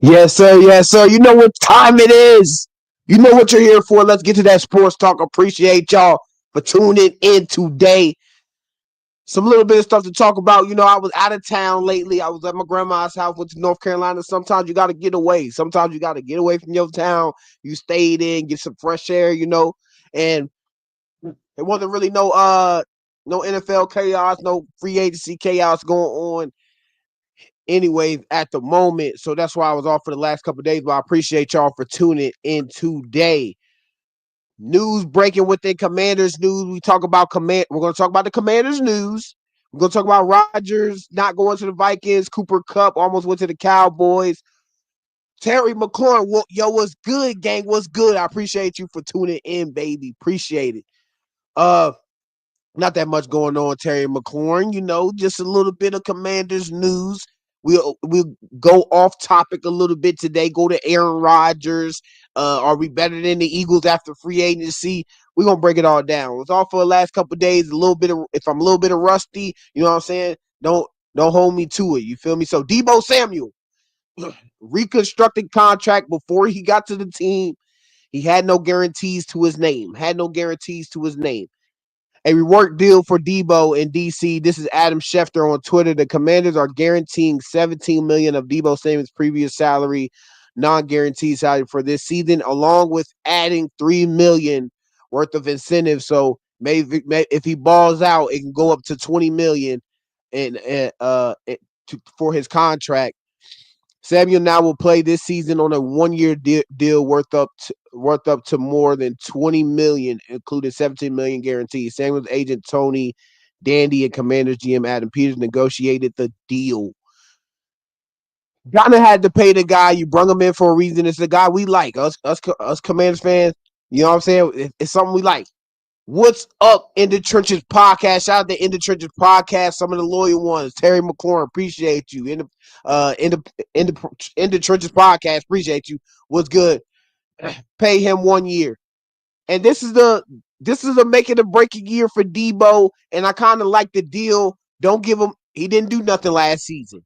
Yes, sir. Yes, sir. You know what time it is. You know what you're here for. Let's get to that sports talk. Appreciate y'all for tuning in today. Some little bit of stuff to talk about. You know, I was out of town lately. I was at my grandma's house, went to North Carolina. Sometimes you got to get away. Sometimes you got to get away from your town. You stayed in, get some fresh air, and it wasn't really no NFL chaos, no free agency chaos going on anyways at the moment. So that's why I was off for the last couple of days. But I appreciate y'all for tuning in today. News breaking within Commanders news. We're going to talk about the Commanders news. We're going to talk about Rodgers not going to the Vikings. Cooper Kupp almost went to the Cowboys. Terry McLaurin, what's good, gang? What's good? I appreciate you for tuning in, baby. Appreciate it. Uh, Not that much going on, Terry McLaurin. Just a little bit of Commanders news. We'll go off topic a little bit today. Go to Aaron Rodgers. Are we better than the Eagles after free agency? We're gonna break it all down. It's all for the last couple of days. If I'm a little bit of rusty, you know what I'm saying? Don't hold me to it. You feel me? So Deebo Samuel reconstructed contract before he got to the team. He had no guarantees to his name. A rework deal for Deebo in DC. This is Adam Schefter on Twitter. The Commanders are guaranteeing $17 million of Deebo Samuel's previous salary, non-guaranteed salary for this season, along with adding $3 million worth of incentives. So maybe if he balls out, it can go up to $20 million for his contract. Samuel now will play this season on a one-year deal worth up to more than $20 million, including $17 million guaranteed. Samuel's agent Tony Dandy and Commanders GM Adam Peters negotiated the deal. Gonna had to pay the guy. You brung him in for a reason. It's the guy we like. Us Commanders fans. You know what I'm saying? It's something we like. What's up, In the Trenches podcast? Shout out to In the Trenches podcast. Some of the loyal ones. Terry McLaurin, appreciate you. In the Trenches podcast, appreciate you. What's good? Pay him 1 year, and this is a making or breaking year for Deebo. And I kind of like the deal. Don't give him. He didn't do nothing last season.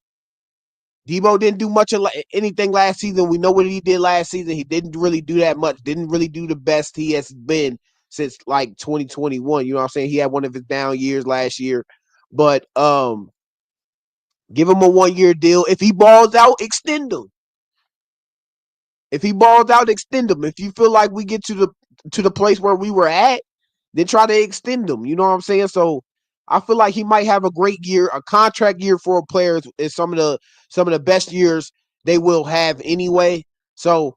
Deebo didn't do much of anything last season. We know what he did last season. He didn't really do that much. Didn't really do the best he has been since like 2021. You know what I'm saying? He had one of his down years last year. But give him a 1 year deal. If he balls out, extend him. If he balls out, extend him. If you feel like we get to the place where we were at, then try to extend him. You know what I'm saying? So I feel like he might have a great year. A contract year for a player is some of the best years they will have anyway. So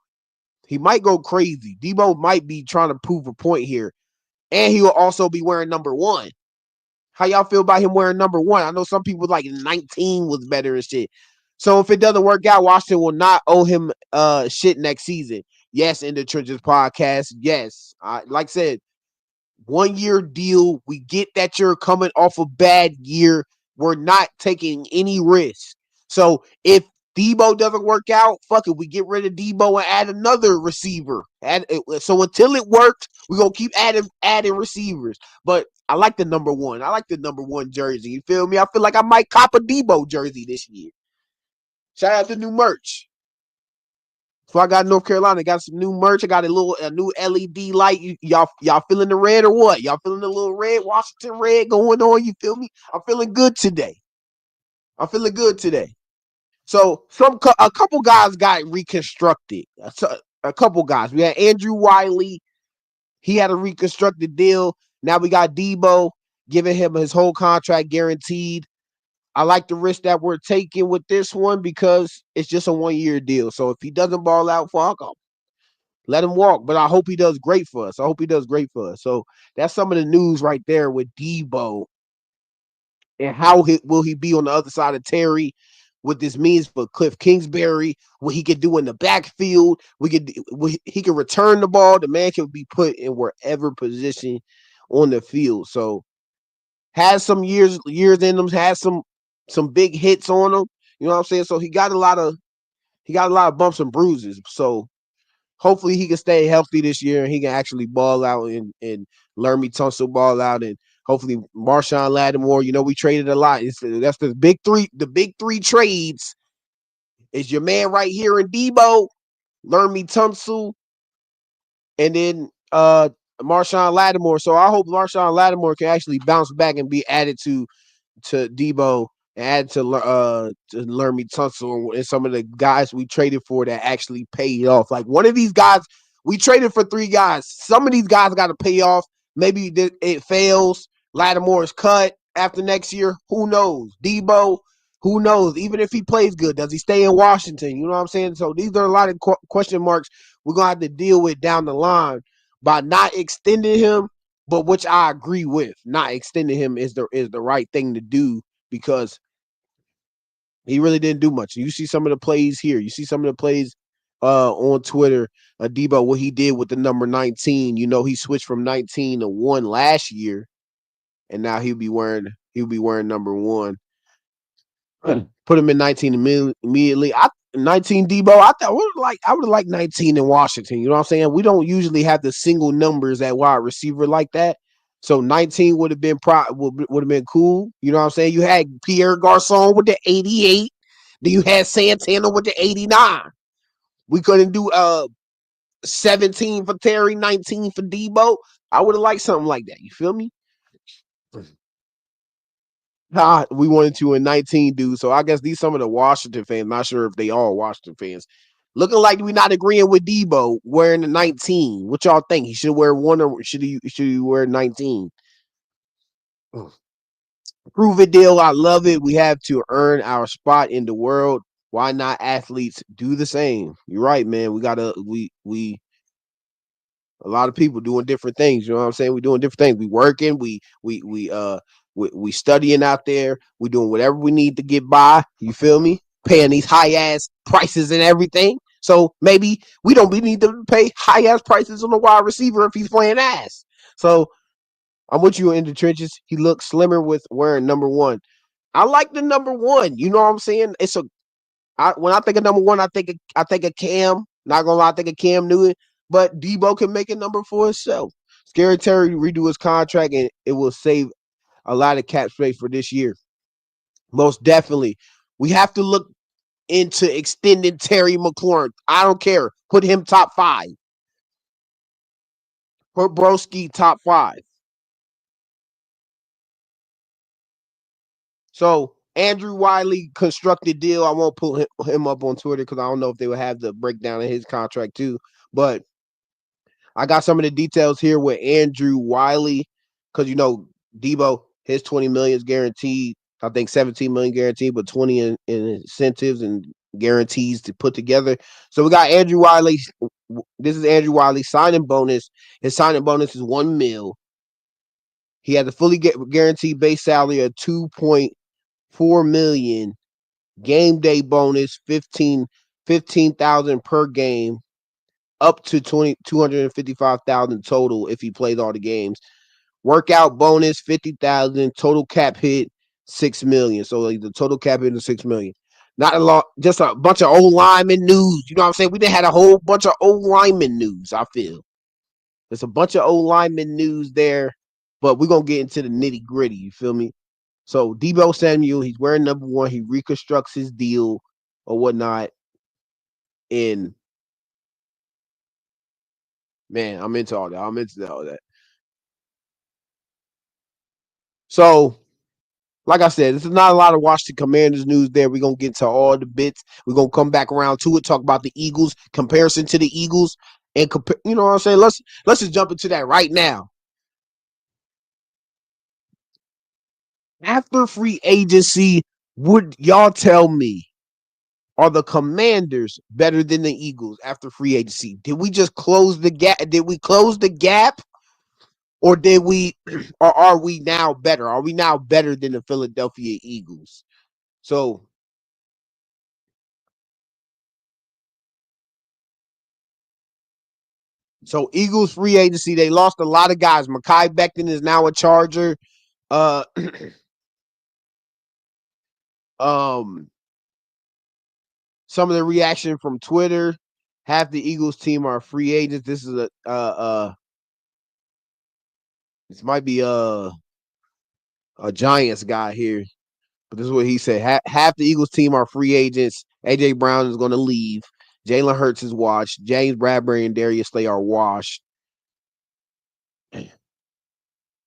he might go crazy. Deebo might be trying to prove a point here. And he will also be wearing number 1. How y'all feel about him wearing number 1? I know some people like 19 was better and shit. So if it doesn't work out, Washington will not owe him shit next season. Yes, In the Trenches podcast. Yes. Like I said, 1 year deal. We get that you're coming off a bad year. We're not taking any risk. So if Deebo doesn't work out, fuck it. We get rid of Deebo and add another receiver. So until it works, we're going to keep adding receivers. But I like the number 1. I like the number 1 jersey. You feel me? I feel like I might cop a Deebo jersey this year. Shout out to new merch. So I got North Carolina, got some new merch. I got a new LED light. Y'all feeling the red or what? Y'all feeling the little red Washington red going on? You feel me? I'm feeling good today. So a couple guys got reconstructed. A couple guys. We had Andrew Wiley. He had a reconstructed deal. Now we got Deebo, giving him his whole contract guaranteed. I like the risk that we're taking with this one because it's just a 1 year deal. So if he doesn't ball out, fuck him. Let him walk. But I hope he does great for us. So that's some of the news right there with Deebo and how will he be on the other side of Terry. What this means for Cliff Kingsbury, what he could do in the backfield. He can return the ball. The man can be put in wherever position on the field. So has some years in him, has some big hits on him. You know what I'm saying? So he got a lot of bumps and bruises. So hopefully he can stay healthy this year and he can actually ball out and Laremy Tunsil ball out and hopefully Marshawn Lattimore. We traded a lot. That's the big three. The big 3 trades It's your man right here in Deebo, Laremy Tunsil, and then Marshawn Lattimore. So I hope Marshawn Lattimore can actually bounce back and be added to Deebo and add to Laremy Tunsil and some of the guys we traded for that actually paid off. Like one of these guys, we traded for 3 guys. Some of these guys got to pay off. Maybe it fails. Lattimore is cut after next year. Who knows? Deebo, who knows? Even if he plays good, does he stay in Washington? You know what I'm saying? So these are a lot of question marks we're gonna have to deal with down the line by not extending him, but which I agree with. Not extending him is the right thing to do because he really didn't do much. You see some of the plays here. You see some of the plays on Twitter. Deebo, what he did with the number 19. You know, he switched from 19 to 1 last year, and now he'll be wearing number 1. Put him in 19 immediately. 19 Deebo. I would like 19 in Washington. You know what I'm saying? We don't usually have the single numbers at wide receiver like that. So 19 would have been cool. You know what I'm saying? You had Pierre Garcon with the 88. Then you had Santana with the 89. We couldn't do 17 for Terry, 19 for Deebo. I would have liked something like that. You feel me? We wanted to in 19, dude. So I guess these some of the Washington fans. Not sure if they all Washington fans. Looking like we not agreeing with Deebo wearing the 19. What y'all think? He should wear 1 or should he wear 19? Prove it deal. I love it. We have to earn our spot in the world. Why not athletes do the same? You're right, man. We a lot of people doing different things. You know what I'm saying? We doing different things. We working. We studying out there. We doing whatever we need to get by. You feel me? Paying these high ass prices and everything. So maybe we need to pay high ass prices on the wide receiver if he's playing ass. So I'm with you in the trenches. He looks slimmer with wearing number 1. I like the number 1. You know what I'm saying? When I think of number 1, I think of Cam. Not gonna lie, I think of Cam Newton. But Deebo can make a number for himself. Scary Terry redo his contract, and it will save a lot of cap space for this year. Most definitely, we have to look into extending Terry McLaurin. I don't care. Put him top 5. Put Broski top 5. So Andrew Wiley constructed deal. I won't pull him up on Twitter because I don't know if they will have the breakdown of his contract too. But I got some of the details here with Andrew Wiley because Deebo, his 20 million is guaranteed. I think 17 million guaranteed, but 20 in incentives and guarantees to put together. So we got Andrew Wiley. This is Andrew Wiley signing bonus. His signing bonus is 1 mil. He has a fully guaranteed base salary of 2.4 million. Game day bonus 15,000 per game, up to 255,000 total if he plays all the games. Workout bonus 50,000, total cap hit 6 million. So like the total cap hit is 6 million. Not a lot, just a bunch of old lineman news. You know what I'm saying? We done had a whole bunch of old lineman news, I feel. There's a bunch of old lineman news there, but we're gonna get into the nitty-gritty, you feel me? So Deebo Samuel, he's wearing number 1. He reconstructs his deal or whatnot. And man, I'm into all that. I'm into all that. So, like I said, this is not a lot of Washington Commanders news there. We're gonna get to all the bits. We're gonna come back around to it, talk about the Eagles, comparison to the Eagles, and you know what I'm saying? Let's just jump into that right now. After free agency, would y'all tell me, are the Commanders better than the Eagles after free agency? Did we just close the gap? Did we close the gap? Or did we or are we now better? Are we now better than the Philadelphia Eagles? So Eagles free agency, they lost a lot of guys. Mekhi Becton is now a Charger. Uh um some of the reaction from Twitter. Half the Eagles team are free agents. This is this might be a Giants guy here, but this is what he said. Half the Eagles team are free agents. AJ Brown is going to leave. Jalen Hurts is washed. James Bradbury and Darius Slay are washed.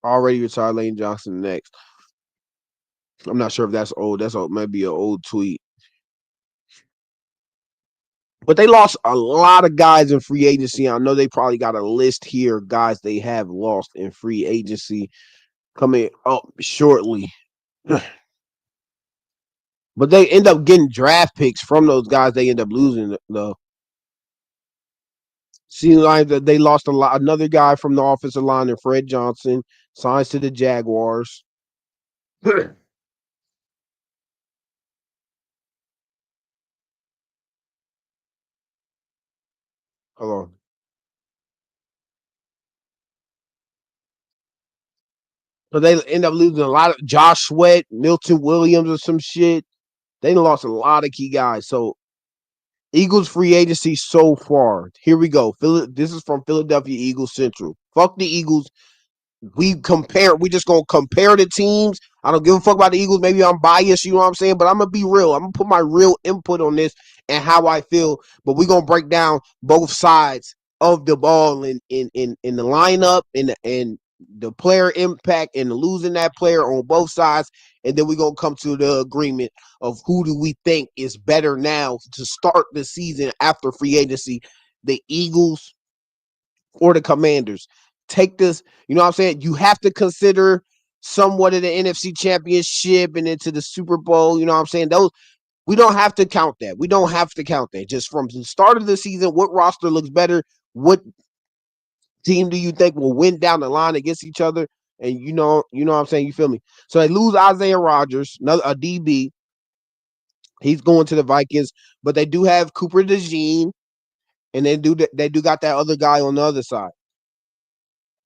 Already retired. Lane Johnson next. I'm not sure if that's old. That's old. Maybe an old tweet. But they lost a lot of guys in free agency. I know they probably got a list here of guys they have lost in free agency coming up shortly. But they end up getting draft picks from those guys they end up losing, though. Seems like that they lost a lot. Another guy from the offensive line, and Fred Johnson, signs to the Jaguars. Hold on. So they end up losing a lot of Josh Sweat, Milton Williams, or some shit. They lost a lot of key guys. So Eagles free agency so far. Here we go. This is from Philadelphia Eagles Central. Fuck the Eagles. We just gonna compare the teams. I don't give a fuck about the Eagles. Maybe I'm biased, you know what I'm saying? But I'm gonna be real. I'm gonna put my real input on this and how I feel. But we're gonna break down both sides of the ball in the lineup and the player impact and losing that player on both sides. And then we're gonna come to the agreement of who do we think is better now to start the season after free agency. The Eagles or the Commanders. Take this, you know what I'm saying? You have to consider somewhat of the NFC Championship and into the Super Bowl, you know what I'm saying? Those we don't have to count that. We don't have to count that. Just from the start of the season, what roster looks better? What team do you think will win down the line against each other? And you know what I'm saying? You feel me? So they lose Isaiah Rodgers, another a DB. He's going to the Vikings, but they do have Cooper DeJean, and they do got that other guy on the other side.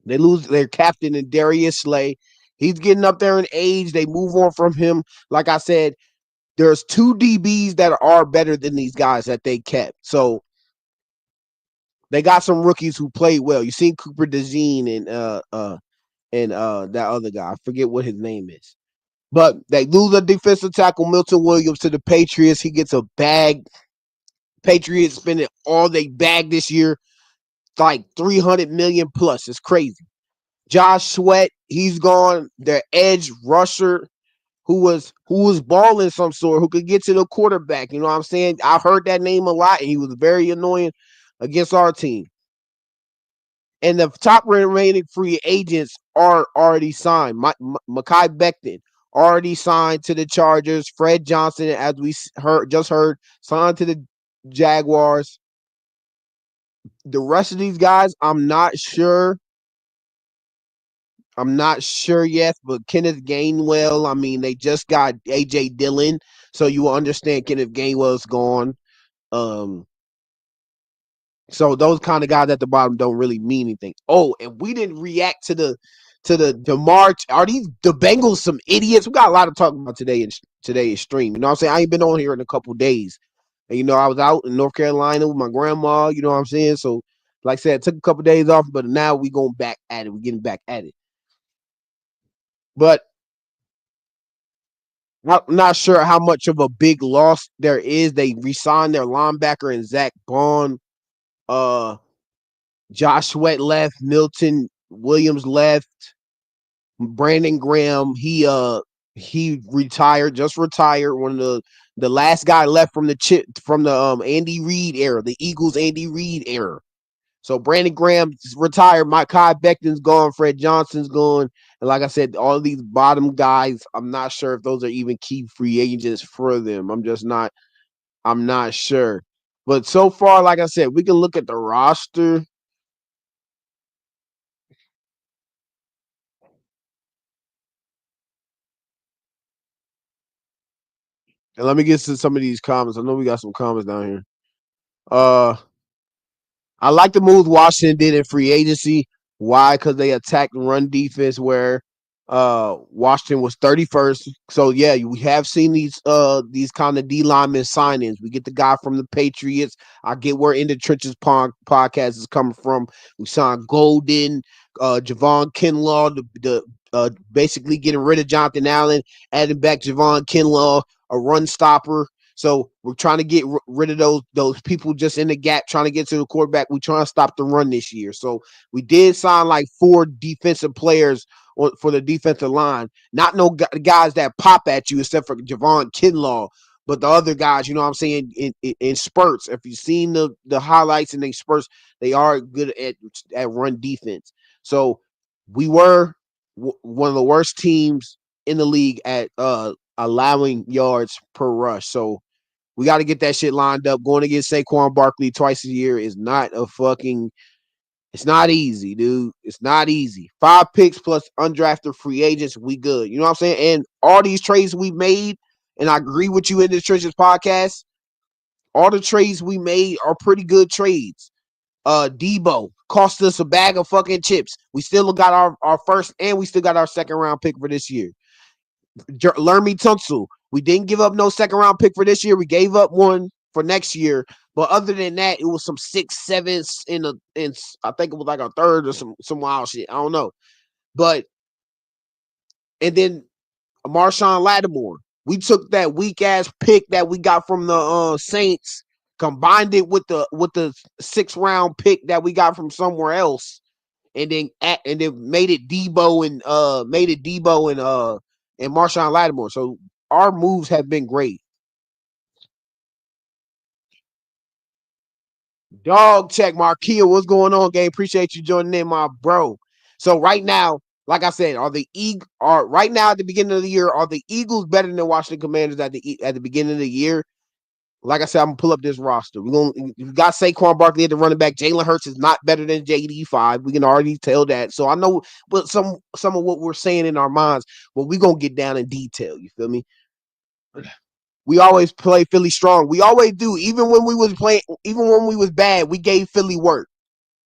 They lose their captain and Darius Slay. He's getting up there in age. They move on from him. Like I said, there's two DBs that are better than these guys that they kept. So they got some rookies who played well. You seen Cooper DeJean and that other guy. I forget what his name is. But they lose a defensive tackle, Milton Williams, to the Patriots. He gets a bag. Patriots spending all they bag this year, like 300 million plus. It's crazy. Josh Sweat, he's gone. Their edge rusher, who was balling some sort, who could get to the quarterback. You know what I'm saying? I heard that name a lot, and he was very annoying against our team. And the top remaining free agents are already signed. Mekhi Becton already signed to the Chargers. Fred Johnson, as we heard, signed to the Jaguars. The rest of these guys, I'm not sure. I'm not sure yet, but Kenneth Gainwell, I mean, they just got AJ Dillon, so you will understand Kenneth Gainwell's gone. Um, so those kind of guys at the bottom don't really mean anything. Oh, and we didn't react to March. Are these the Bengals some idiots? We got a lot to talk about today in today's stream. You know what I'm saying? I ain't been on here in a couple days. And I was out in North Carolina with my grandma, you know what I'm saying? So like I said, took a couple days off, but now we going back at it. We're getting back at it. But I'm not sure how much of a big loss there is. They re-signed their linebacker and Zach Bond. Josh Sweat left. Milton Williams left. Brandon Graham, he retired, just retired. One of the last guy left from the Andy Reid era, the Eagles Andy Reid era. So Brandon Graham's retired. Mekhi Becton's gone. Fred Johnson's gone. And like I said, all these bottom guys, I'm not sure if those are even key free agents for them. I'm not sure. But so far, like I said, we can look at the roster. And let me get to some of these comments. I know we got some comments down here. Uh I like the moves Washington did in free agency. Why? Because they attacked run defense where Washington was 31st. So yeah, we have seen these kind of D lineman signings. We get the guy from the Patriots. I get where In the Trenches podcast is coming from. We signed Golden, Javon Kinlaw, the basically getting rid of Jonathan Allen, adding back Javon Kinlaw, a run stopper. So we're trying to get rid of those people just in the gap, trying to get to the quarterback. We're trying to stop the run this year. So we did sign like 4 defensive players for the defensive line. Not no guys that pop at you except for Javon Kinlaw. But the other guys, you know what I'm saying, in spurts. If you've seen the highlights and they spurts, they are good at run defense. So we were one of the worst teams in the league at allowing yards per rush. So we got to get that shit lined up. Going against Saquon Barkley twice a year is not a fucking. It's not easy, dude. It's not easy. 5 picks plus undrafted free agents, we good. You know what I'm saying? And all these trades we made, and I agree with you in the Trenches podcast. All the trades we made are pretty good trades. Deebo cost us a bag of fucking chips. We still got our first and we still got our second round pick for this year. Laremy Tunsil. We didn't give up no second round pick for this year. We gave up one for next year. But other than that, it was some 6-7s in I think it was like a third or some wild shit. I don't know. But and then Marshawn Lattimore. We took that weak ass pick that we got from the Saints, combined it with the 6th round pick that we got from somewhere else, and then made it Deebo and Marshawn Lattimore. So our moves have been great. Dog check Markia, what's going on, gang? Appreciate you joining in, my bro. So right now, like I said, are right now at the beginning of the year, are the Eagles better than the Washington Commanders at the beginning of the year? Like I said, I'm gonna pull up this roster. We got Saquon Barkley at the running back. Jalen Hurts is not better than JD5. We can already tell that. So I know, but some of what we're saying in our minds, but we gonna get down in detail. You feel me? We always play Philly strong. We always do. Even when we was playing, even when we was bad, we gave Philly work.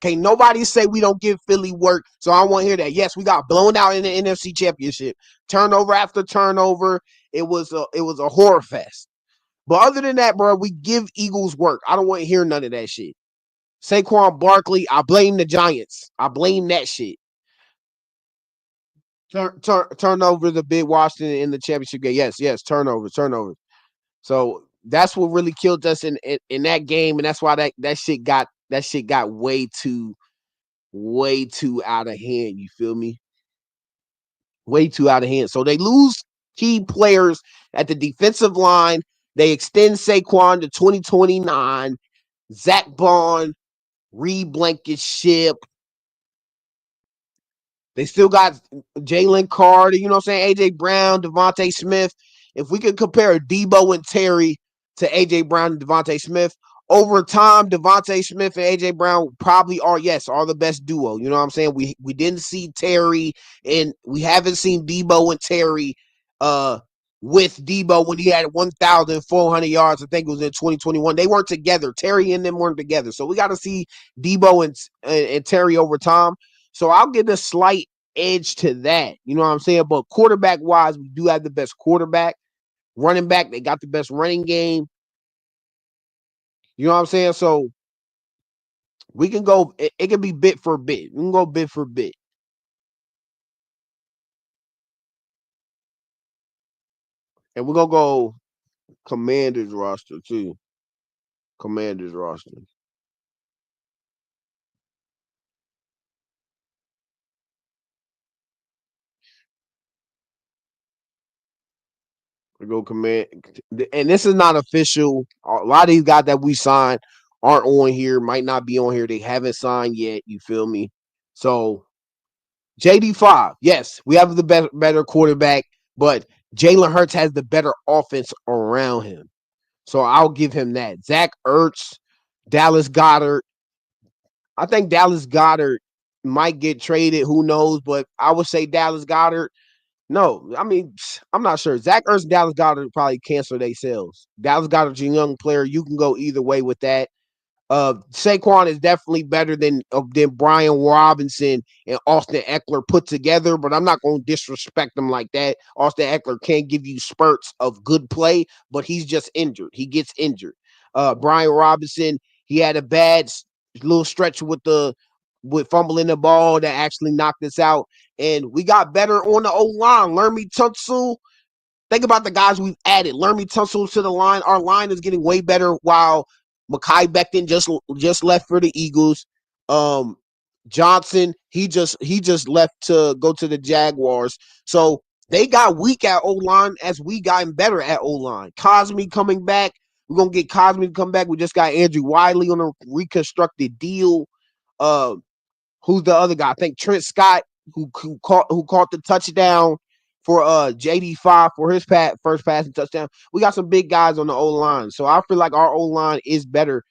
Can't nobody say we don't give Philly work. So I want to hear that. Yes, we got blown out in the NFC Championship. Turnover after turnover. It was a horror fest. But other than that, bro, we give Eagles work. I don't want to hear none of that shit. Saquon Barkley, I blame the Giants. I blame that shit. Turnover the big Washington in the championship game. Yes, turnovers. So that's what really killed us in that game, and that's why that shit got way too out of hand. You feel me? Way too out of hand. So they lose key players at the defensive line. They extend Saquon to 2029. Zach Bond, Reed Blankenship. They still got Jalen Carter, you know what I'm saying? AJ Brown, Devontae Smith. If we could compare Deebo and Terry to AJ Brown and Devontae Smith, over time, Devontae Smith and AJ Brown probably are the best duo. You know what I'm saying? We didn't see Terry, and we haven't seen Deebo and Terry with Deebo when he had 1,400 yards. I think it was in 2021. They weren't together. Terry and them weren't together. So we got to see Deebo and Terry over time. So I'll give a slight edge to that. You know what I'm saying? But quarterback wise, we do have the best quarterback. Running back, they got the best running game. You know what I'm saying? So we can go, it can be bit for bit. We can go bit for bit. And we're going to go Commanders roster too. Commanders roster. We go command. And this is not official. A lot of these guys that we signed aren't on here, might not be on here. They haven't signed yet. You feel me? So JD5, yes, we have the better quarterback, but Jalen Hurts has the better offense around him. So I'll give him that. Zach Ertz, Dallas Goedert. I think Dallas Goedert might get traded. Who knows? But I would say Dallas Goedert. No, I mean, I'm not sure. Zach Ertz and Dallas Goedert probably cancel themselves. Dallas Goedert's a young player. You can go either way with that. Saquon is definitely better than Brian Robinson and Austin Eckler put together, but I'm not going to disrespect them like that. Austin Eckler can give you spurts of good play, but he's just injured. He gets injured. Brian Robinson, he had a bad little stretch with fumbling the ball that actually knocked us out, and we got better on the O line. Laremy Tunsil, Think about the guys we've added. Laremy Tunsil to the line. Our line is getting way better while Mekhi Becton just left for the Eagles. Um, Johnson, he just left to go to the Jaguars. So they got weak at O-line as we gotten better at O-line. Cosme coming back. We're going to get Cosme to come back. We just got Andrew Wiley on a reconstructed deal. Uh, who's the other guy? I think Trent Scott, who caught the touchdown for JD5 for his first passing touchdown. We got some big guys on the O-line. So I feel like our O-line is better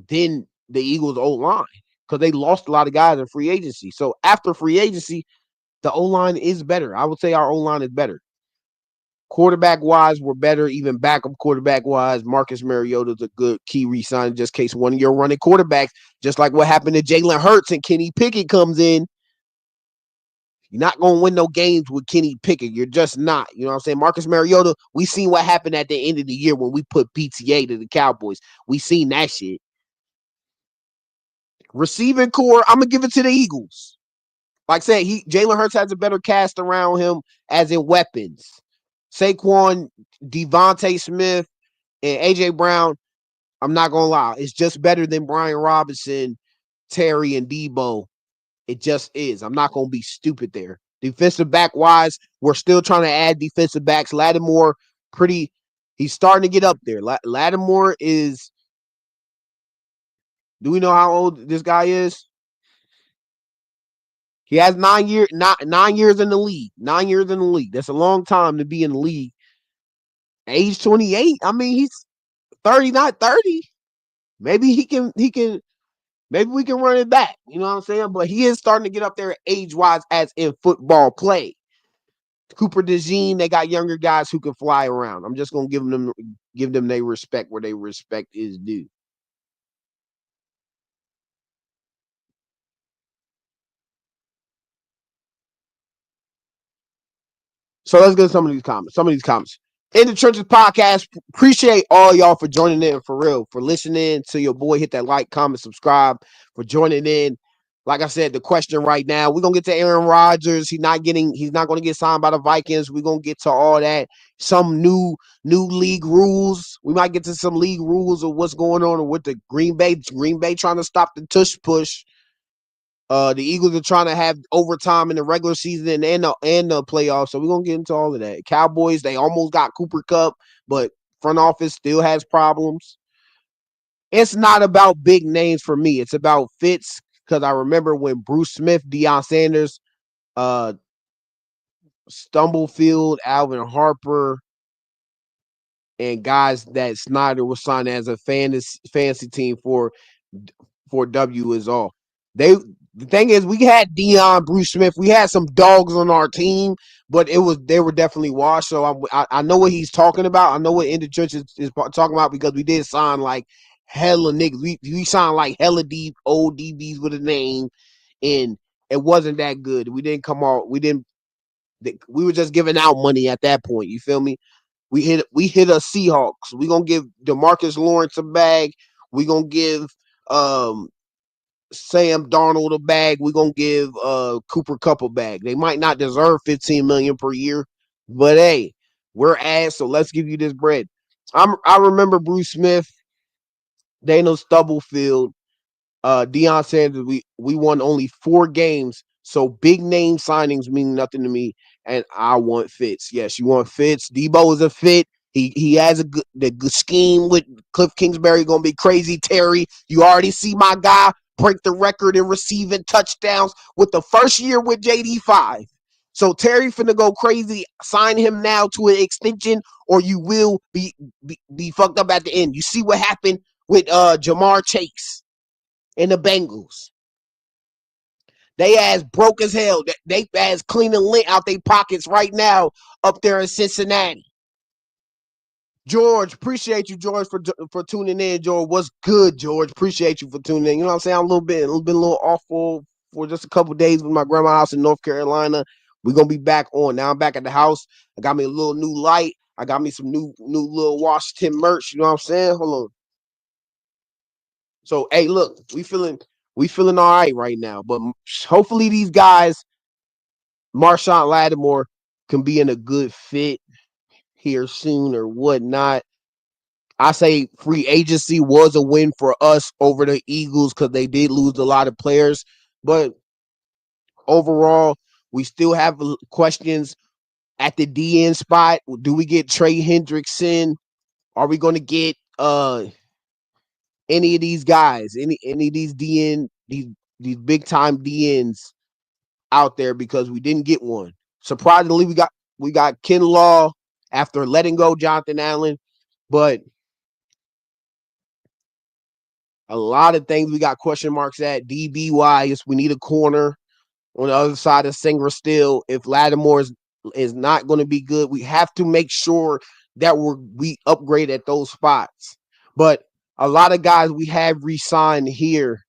than the Eagles' O-line because they lost a lot of guys in free agency. So after free agency, the O-line is better. I would say our O-line is better. Quarterback-wise, we're better. Even backup quarterback-wise, Marcus Mariota's a good key re-sign just in case one of your running quarterbacks, just like what happened to Jalen Hurts and Kenny Pickett comes in. You're not going to win no games with Kenny Pickett. You're just not. You know what I'm saying? Marcus Mariota, we seen what happened at the end of the year when we put PTA to the Cowboys. We seen that shit. Receiving core, I'm going to give it to the Eagles. Like I said, Jalen Hurts has a better cast around him as in weapons. Saquon, Devontae Smith, and A.J. Brown, I'm not going to lie. It's just better than Brian Robinson, Terry, and Deebo. It just is. I'm not going to be stupid there. Defensive back wise, we're still trying to add defensive backs. Lattimore, he's starting to get up there. Lattimore is, do we know how old this guy is? He has 9 years in the league. 9 years in the league. That's a long time to be in the league. Age 28. I mean, he's 30, not 30. Maybe maybe we can run it back. You know what I'm saying? But he is starting to get up there age-wise as in football play. Cooper DeJean, they got younger guys who can fly around. I'm just gonna give them their respect where their respect is due. So let's get some of these comments. In the Trenches podcast, appreciate all y'all for joining in, for real, for listening to your boy. Hit that like, comment, subscribe, for joining in. Like I said, the question right now, we're gonna get to Aaron Rodgers. He's not gonna get signed by the Vikings. We're gonna get to all that. Some new league rules. We might get to some league rules of what's going on with the Green Bay. Green Bay trying to stop the tush push. The Eagles are trying to have overtime in the regular season and the playoffs. So we're gonna get into all of that. Cowboys, they almost got Cooper Kupp, but front office still has problems. It's not about big names for me. It's about fits. Because I remember when Bruce Smith, Deion Sanders, uh, Stumblefield, Alvin Harper, and guys that Snyder was signed as a fantasy team for W is all. The thing is, we had Deion, Bruce Smith, we had some dogs on our team, but they were definitely washed. So I know what he's talking about. I know what In the Trenches is talking about because we did sign like hella niggas. We signed like hella deep old DBs with a name, and it wasn't that good. We didn't come out. We were just giving out money at that point. You feel me? We hit a Seahawks. We gonna give DeMarcus Lawrence a bag. We gonna give Sam Darnold a bag. We're gonna give Cooper Kupp a bag. They might not deserve $15 million per year, but hey, we're ass, so let's give you this bread. I remember Bruce Smith, Daniel Stubblefield, Deion Sanders. We won only 4 games, so big name signings mean nothing to me. And I want Fitz. Yes, you want Fitz. Deebo is a fit. He has the good scheme with Cliff Kingsbury. Gonna be crazy. Terry, you already see my guy break the record in receiving touchdowns with the first year with JD5. So Terry finna go crazy. Sign him now to an extension, or you will be fucked up at the end. You see what happened with Jamar Chase and the Bengals. They ass broke as hell. They ass cleaning lint out their pockets right now up there in Cincinnati. George, appreciate you, George, for tuning in. George, what's good, George? Appreciate you for tuning in. You know what I'm saying? I'm been a little awful for just a couple days with my grandma's house in North Carolina. We're gonna be back on. Now I'm back at the house. I got me a little new light. I got me some new little Washington merch. You know what I'm saying? Hold on. So hey, look, we feeling all right now. But hopefully these guys, Marshawn Lattimore, can be in a good fit. here soon or whatnot. I say free agency was a win for us over the Eagles because they did lose a lot of players. But overall, we still have questions at the DN spot. Do we get Trey Hendrickson? Are we going to get any of these guys, any of these DN, these big time DNs out there because we didn't get one. Surprisingly, we got Kinlaw after letting go Jonathan Allen, but a lot of things we got question marks at. DB wise, we need a corner on the other side of Singer still. If Lattimore is not going to be good, we have to make sure that we upgrade at those spots. But a lot of guys we have re-signed here.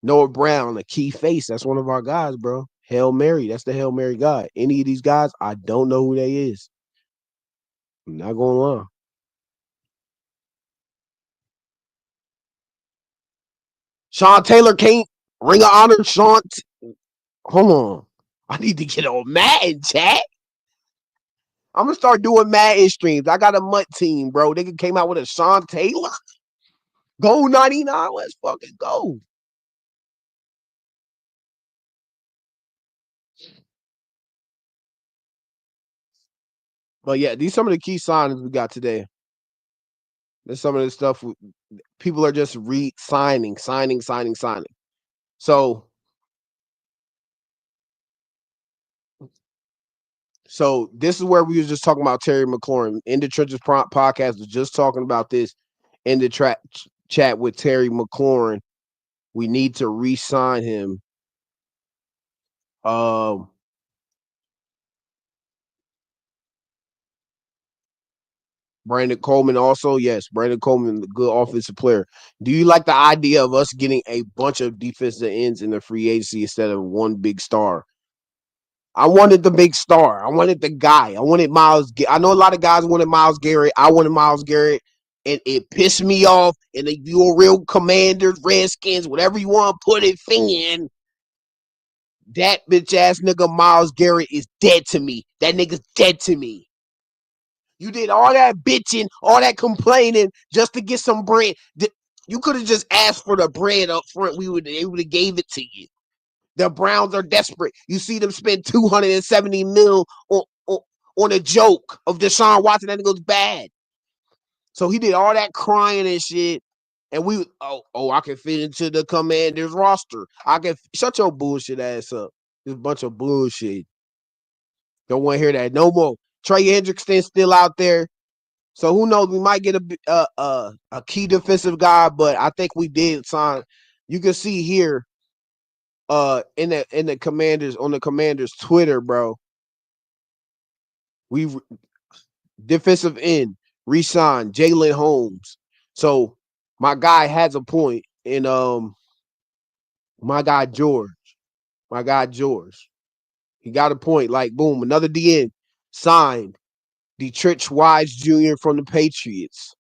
Noah Brown, a key face. That's one of our guys, bro. Hail Mary. That's the Hail Mary guy. Any of these guys, I don't know who they is. I'm not going to lie. Sean Taylor can't ring of honor. Hold on. I need to get on Madden, chat. I'm gonna start doing Madden streams. I got a Mutt team, bro. They came out with a Sean Taylor. Go 99. Let's fucking go. But yeah, these some of the key signings we got today. There's some of the stuff people are just signing. So this is where we was just talking about Terry McLaurin. In the Trenches podcast was just talking about this in the chat with Terry McLaurin. We need to re-sign him. Brandon Coleman also, yes, Brandon Coleman, the good offensive player. Do you like the idea of us getting a bunch of defensive ends in the free agency instead of one big star? I wanted the big star. I wanted the guy. I wanted Miles. I know a lot of guys wanted Miles Garrett. I wanted Miles Garrett, and it pissed me off. And if you're real Commanders, Redskins, whatever you want to put it in, that bitch ass nigga Miles Garrett is dead to me. That nigga's dead to me. You did all that bitching, all that complaining just to get some bread. You could have just asked for the bread up front. They would have gave it to you. The Browns are desperate. You see them spend $270 million on a joke of Deshaun Watson that goes bad. So he did all that crying and shit. And I can fit into the Commanders roster. I can shut your bullshit ass up. This bunch of bullshit. Don't want to hear that no more. Trey Hendrickson still out there. So who knows? We might get a key defensive guy, but I think we did sign. You can see here, in the Commanders on the Commanders Twitter, bro. We defensive end re-signed Jalen Holmes. So my guy has a point, and my guy George, he got a point. Like boom, another DN signed Detroit Wise Jr. from the Patriots.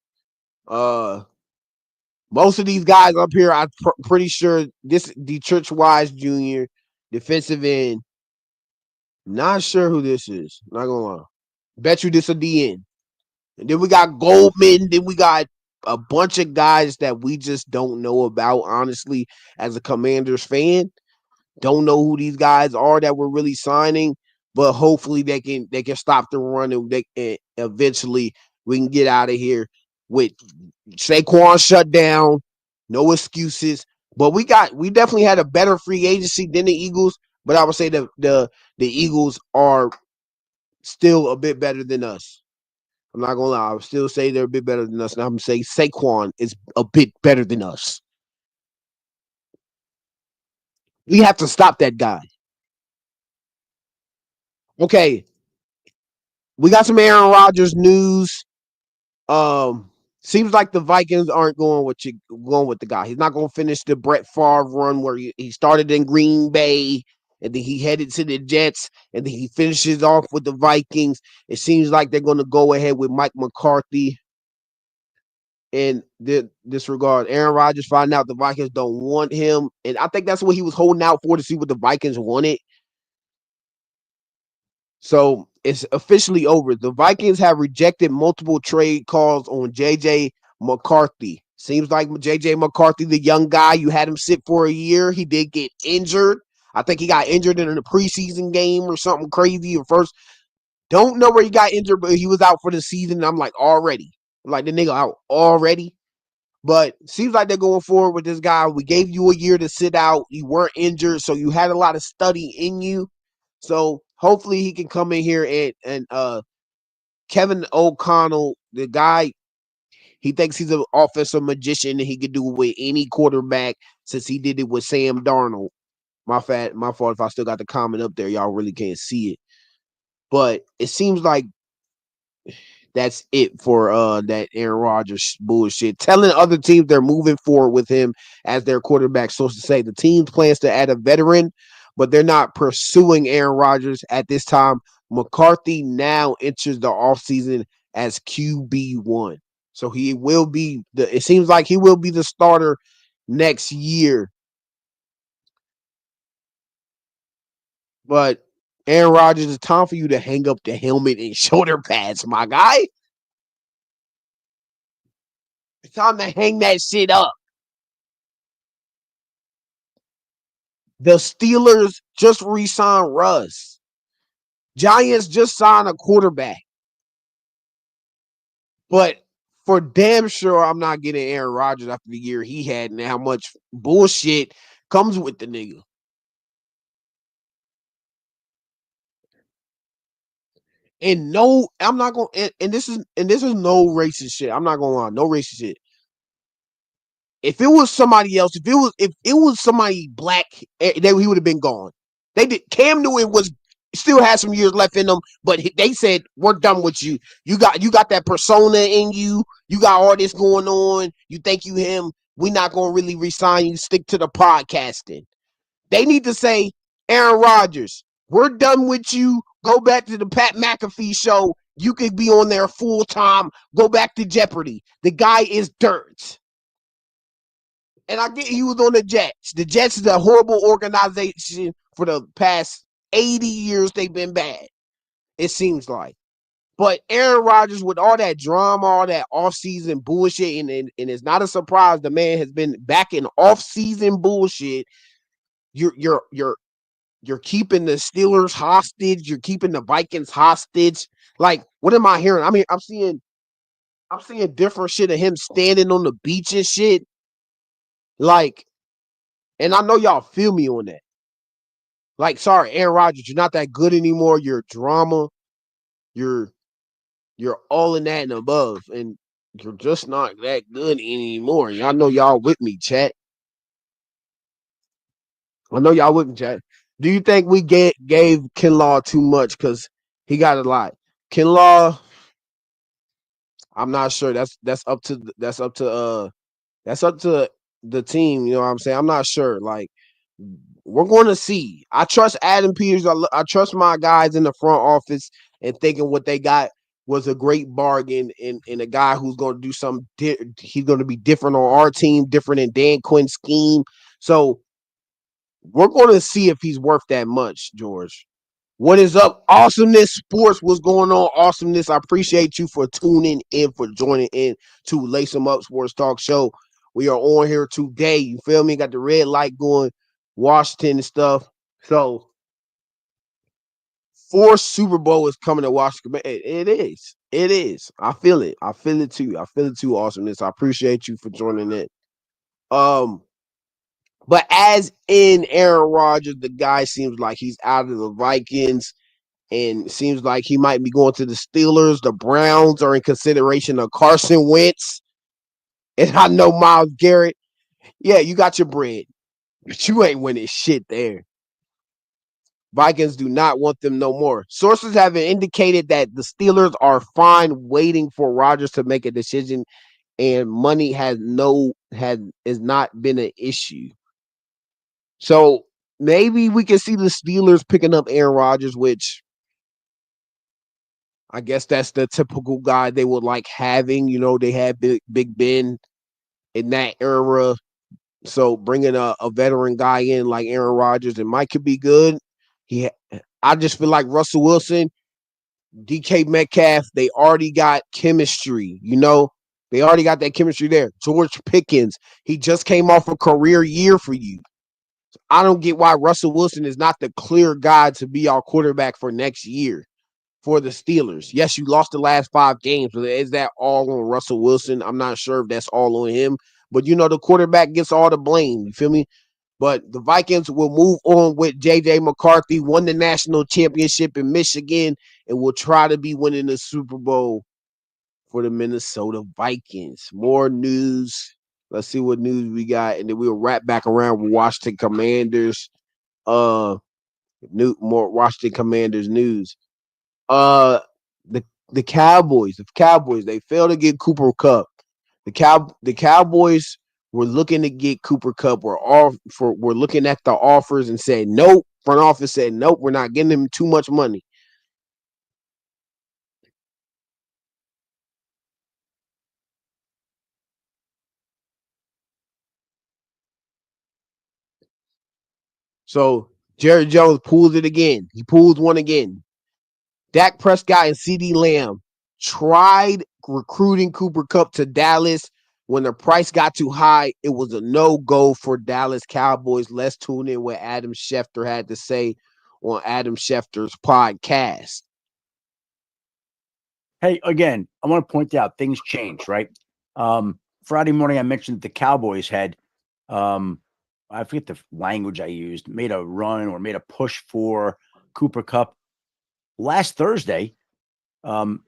Most of these guys up here, I'm pretty sure this Detroit Wise Jr. defensive end. Not sure who this is. Not gonna lie. Bet you this a DN. And then we got Goldman. Then we got a bunch of guys that we just don't know about. Honestly, as a Commanders fan, don't know who these guys are that we're really signing. But hopefully they can stop the run and eventually we can get out of here with Saquon shut down, no excuses. But we definitely had a better free agency than the Eagles. But I would say the Eagles are still a bit better than us. I'm not gonna lie. I would still say they're a bit better than us. And I'm gonna say Saquon is a bit better than us. We have to stop that guy. Okay, we got some Aaron Rodgers news. Seems like the Vikings aren't going with the guy. He's not going to finish the Brett Favre run where he started in Green Bay and then he headed to the Jets and then he finishes off with the Vikings. It seems like they're going to go ahead with Mike McCarthy. In this regard, Aaron Rodgers find out the Vikings don't want him, and I think that's what he was holding out for to see what the Vikings wanted. So it's officially over. The Vikings have rejected multiple trade calls on JJ McCarthy. Seems like JJ McCarthy, the young guy, you had him sit for a year. He did get injured. I think he got injured in a preseason game or something crazy. At first, don't know where he got injured, but he was out for the season. I'm like, already. I'm like, the nigga out already. But seems like they're going forward with this guy. We gave you a year to sit out. You weren't injured, so you had a lot of study in you. So hopefully he can come in here and Kevin O'Connell, the guy, he thinks he's an offensive magician and he could do it with any quarterback since he did it with Sam Darnold. My fault if I still got the comment up there. Y'all really can't see it. But it seems like that's it for that Aaron Rodgers bullshit. Telling other teams they're moving forward with him as their quarterback. So to say, the team plans to add a veteran, but they're not pursuing Aaron Rodgers at this time. McCarthy now enters the offseason as QB1. So he will be it seems like he will be the starter next year. But Aaron Rodgers, it's time for you to hang up the helmet and shoulder pads, my guy. It's time to hang that shit up. The Steelers just re-signed Russ. Giants just signed a quarterback. But for damn sure, I'm not getting Aaron Rodgers after the year he had and how much bullshit comes with the nigga. And no, I'm not going. And this is no racist shit. I'm not gonna lie, no racist shit. If it was somebody else, if it was somebody black, he would have been gone. They did. Cam Newton was still had some years left in them, but they said we're done with you. You got that persona in you. You got all this going on. You think you him. We're not gonna really resign you. Stick to the podcasting. They need to say, Aaron Rodgers, we're done with you. Go back to the Pat McAfee show. You could be on there full time. Go back to Jeopardy. The guy is dirt. And I get he was on the Jets. The Jets is a horrible organization for the past 80 years. They've been bad, it seems like. But Aaron Rodgers, with all that drama, all that offseason bullshit, and it's not a surprise the man has been back in offseason bullshit. You're keeping the Steelers hostage. You're keeping the Vikings hostage. Like, what am I hearing? I mean, I'm seeing different shit of him standing on the beach and shit. Like, and I know y'all feel me on that. Like, sorry, Aaron Rodgers, you're not that good anymore. You're drama. You're all in that and above, and you're just not that good anymore. Y'all know y'all with me, chat. I know y'all with me, chat. Do you think we gave Kinlaw too much because he got a lot? Kinlaw, I'm not sure. That's up to the team. You know what I'm saying? I'm not sure. Like, we're going to see. I trust Adam Peters. I trust my guys in the front office and thinking what they got was a great bargain and a guy who's going to do something. He's going to be different on our team, different in Dan Quinn's scheme. So we're going to see if he's worth that much, George. What is up? Awesomeness Sports. What's going on? Awesomeness. I appreciate you for tuning in, for joining in to Lace 'em Up Sports Talk Show. We are on here today. You feel me? Got the red light going, Washington and stuff. So, 4 Super Bowl is coming to Washington. It is. It is. I feel it. I feel it too. I feel it too, Awesomeness. I appreciate you for joining in. But as in Aaron Rodgers, the guy seems like he's out of the Vikings. And it seems like he might be going to the Steelers. The Browns are in consideration of Carson Wentz. And I know Myles Garrett. Yeah, you got your bread. But you ain't winning shit there. Vikings do not want them no more. Sources have indicated that the Steelers are fine waiting for Rodgers to make a decision, and money has not been an issue. So maybe we can see the Steelers picking up Aaron Rodgers, which I guess that's the typical guy they would like having. You know, they had Big Ben in that era. So bringing a veteran guy in like Aaron Rodgers, it might could be good. I just feel like Russell Wilson, DK Metcalf, they already got chemistry, you know? They already got that chemistry there. George Pickens, he just came off a career year for you. I don't get why Russell Wilson is not the clear guy to be our quarterback for next year for the Steelers. Yes, you lost the last 5 games, but is that all on Russell Wilson? I'm not sure if that's all on him. But you know, the quarterback gets all the blame. You feel me? But the Vikings will move on with J.J. McCarthy, won the national championship in Michigan, and will try to be winning the Super Bowl for the Minnesota Vikings. More news. Let's see what news we got, and then we'll wrap back around with Washington Commanders. More Washington Commanders news. Uh, the Cowboys, they failed to get Cooper Kupp. The Cowboys were looking to get Cooper Kupp. We're looking at the offers and said nope. Front office said nope. We're not getting him too much money. So Jerry Jones pulls it again. He pulls one again. Dak Prescott and CD Lamb tried recruiting Cooper Kupp to Dallas. When the price got too high, it was a no-go for Dallas Cowboys. Let's tune in what Adam Schefter had to say on Adam Schefter's podcast. Hey, again, I want to point out things change, right? Friday morning, I mentioned the Cowboys had, I forget the language I used, made a run or made a push for Cooper Kupp. Last Thursday, the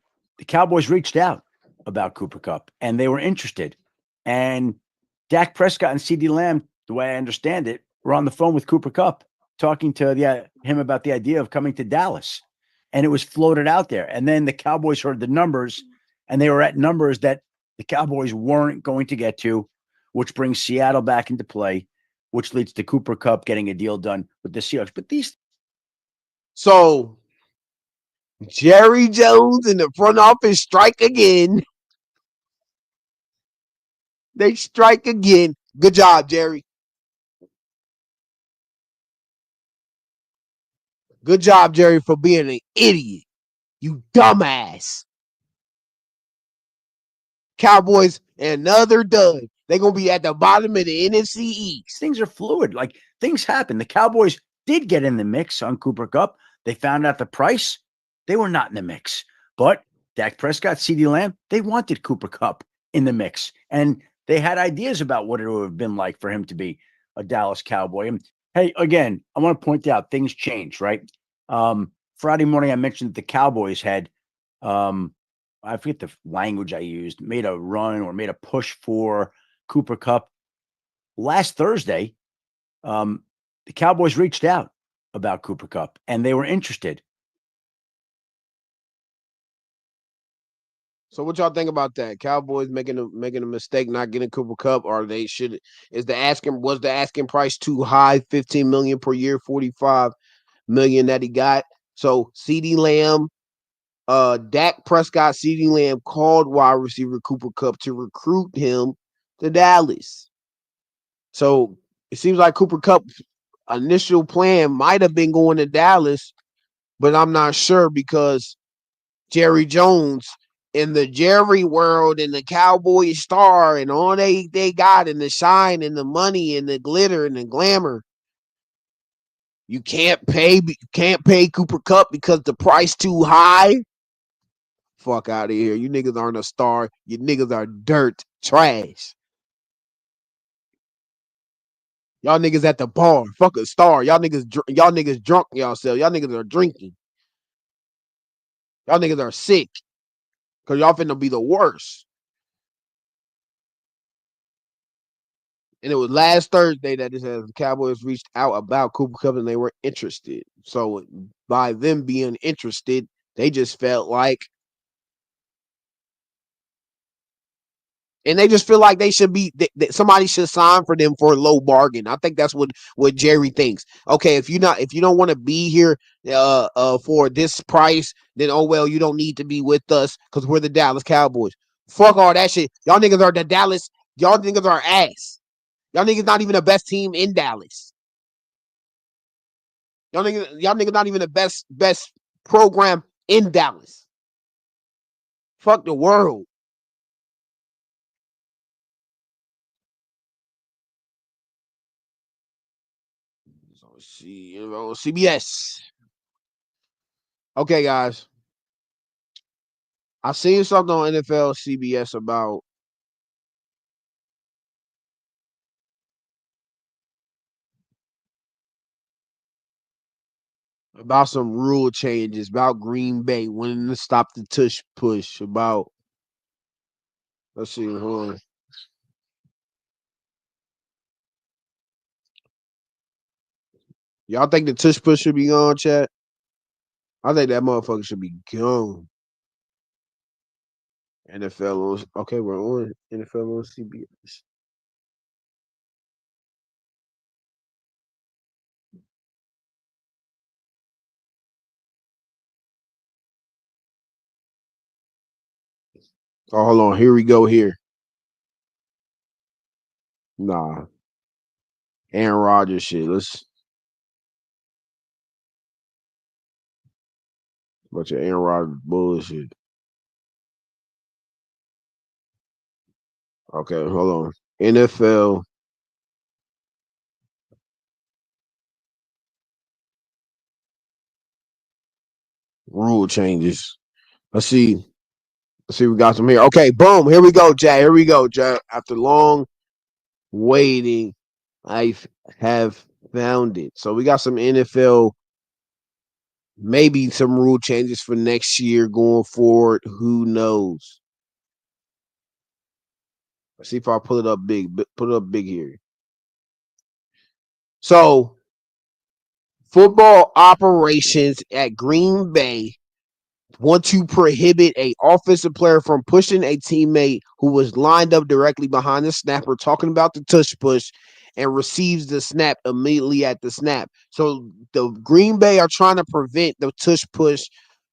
Cowboys reached out about Cooper Kupp, and they were interested. And Dak Prescott and CD Lamb, the way I understand it, were on the phone with Cooper Kupp, talking to him about the idea of coming to Dallas. And it was floated out there. And then the Cowboys heard the numbers, and they were at numbers that the Cowboys weren't going to get to, which brings Seattle back into play, which leads to Cooper Kupp getting a deal done with the Seahawks. But So Jerry Jones and the front office strike again. They strike again. Good job, Jerry. Good job, Jerry, for being an idiot. You dumbass. Cowboys, another dud. They're going to be at the bottom of the NFC East. Things are fluid. Like, things happen. The Cowboys did get in the mix on Cooper Kupp. They found out the price. They were not in the mix. But Dak Prescott, CeeDee Lamb, they wanted Cooper Kupp in the mix. And they had ideas about what it would have been like for him to be a Dallas Cowboy. And hey, again, I want to point out things change, right? Friday morning, I mentioned the Cowboys had, I forget the language I used, made a run or made a push for Cooper Kupp. Last Thursday, the Cowboys reached out about Cooper Kupp, and they were interested. So what y'all think about that? Cowboys making a mistake not getting Cooper Kupp, or they should was the asking price too high? 15 million per year, 45 million that he got. So CeeDee Lamb, Dak Prescott, CeeDee Lamb called wide receiver Cooper Kupp to recruit him to Dallas. So it seems like Cooper Kupp's initial plan might have been going to Dallas, but I'm not sure because Jerry Jones in the Jerry world and the Cowboy star and all they got and the shine and the money and the glitter and the glamour. You can't pay Cooper Kupp because the price too high. Fuck out of here. You niggas aren't a star. You niggas are dirt trash. Y'all niggas at the bar. Fuck a star. Y'all niggas drunk yourself. Y'all niggas are drinking. Y'all niggas are sick. Cause y'all finna be the worst. And it was last Thursday that it says the Cowboys reached out about Cooper Kupp and they were interested. So by them being interested, they just felt like, and they just feel like they should be that somebody should sign for them for a low bargain. I think that's what Jerry thinks. Okay, if you don't want to be here for this price, then oh well, you don't need to be with us because we're the Dallas Cowboys. Fuck all that shit. Y'all niggas are the Dallas. Y'all niggas are ass. Y'all niggas not even the best team in Dallas. Y'all niggas not even the best program in Dallas. Fuck the world. So see, CBS. Okay, guys. I seen something on NFL CBS about some rule changes about Green Bay wanting to stop the tush push. About let's see, hold on. Y'all think the tush push should be gone, chat? I think that motherfucker should be gone. NFL on okay, we're on NFL on CBS. Oh, hold on. Here we go. Here, nah, Aaron Rodgers shit. Let's bunch of Aaron Rodgers bullshit. Okay, hold on. NFL rule changes. Let's see. Let's see. We got some here. Okay, boom. Here we go, Jack. Here we go, Jack. After long waiting, I have found it. So we got some NFL, maybe some rule changes for next year going forward. Who knows? Let's see if I pull it up big. Put it up big here. So football operations at Green Bay want to prohibit a offensive player from pushing a teammate who was lined up directly behind the snapper, talking about the tush push, and receives the snap immediately at the snap. So the Green Bay are trying to prevent the tush push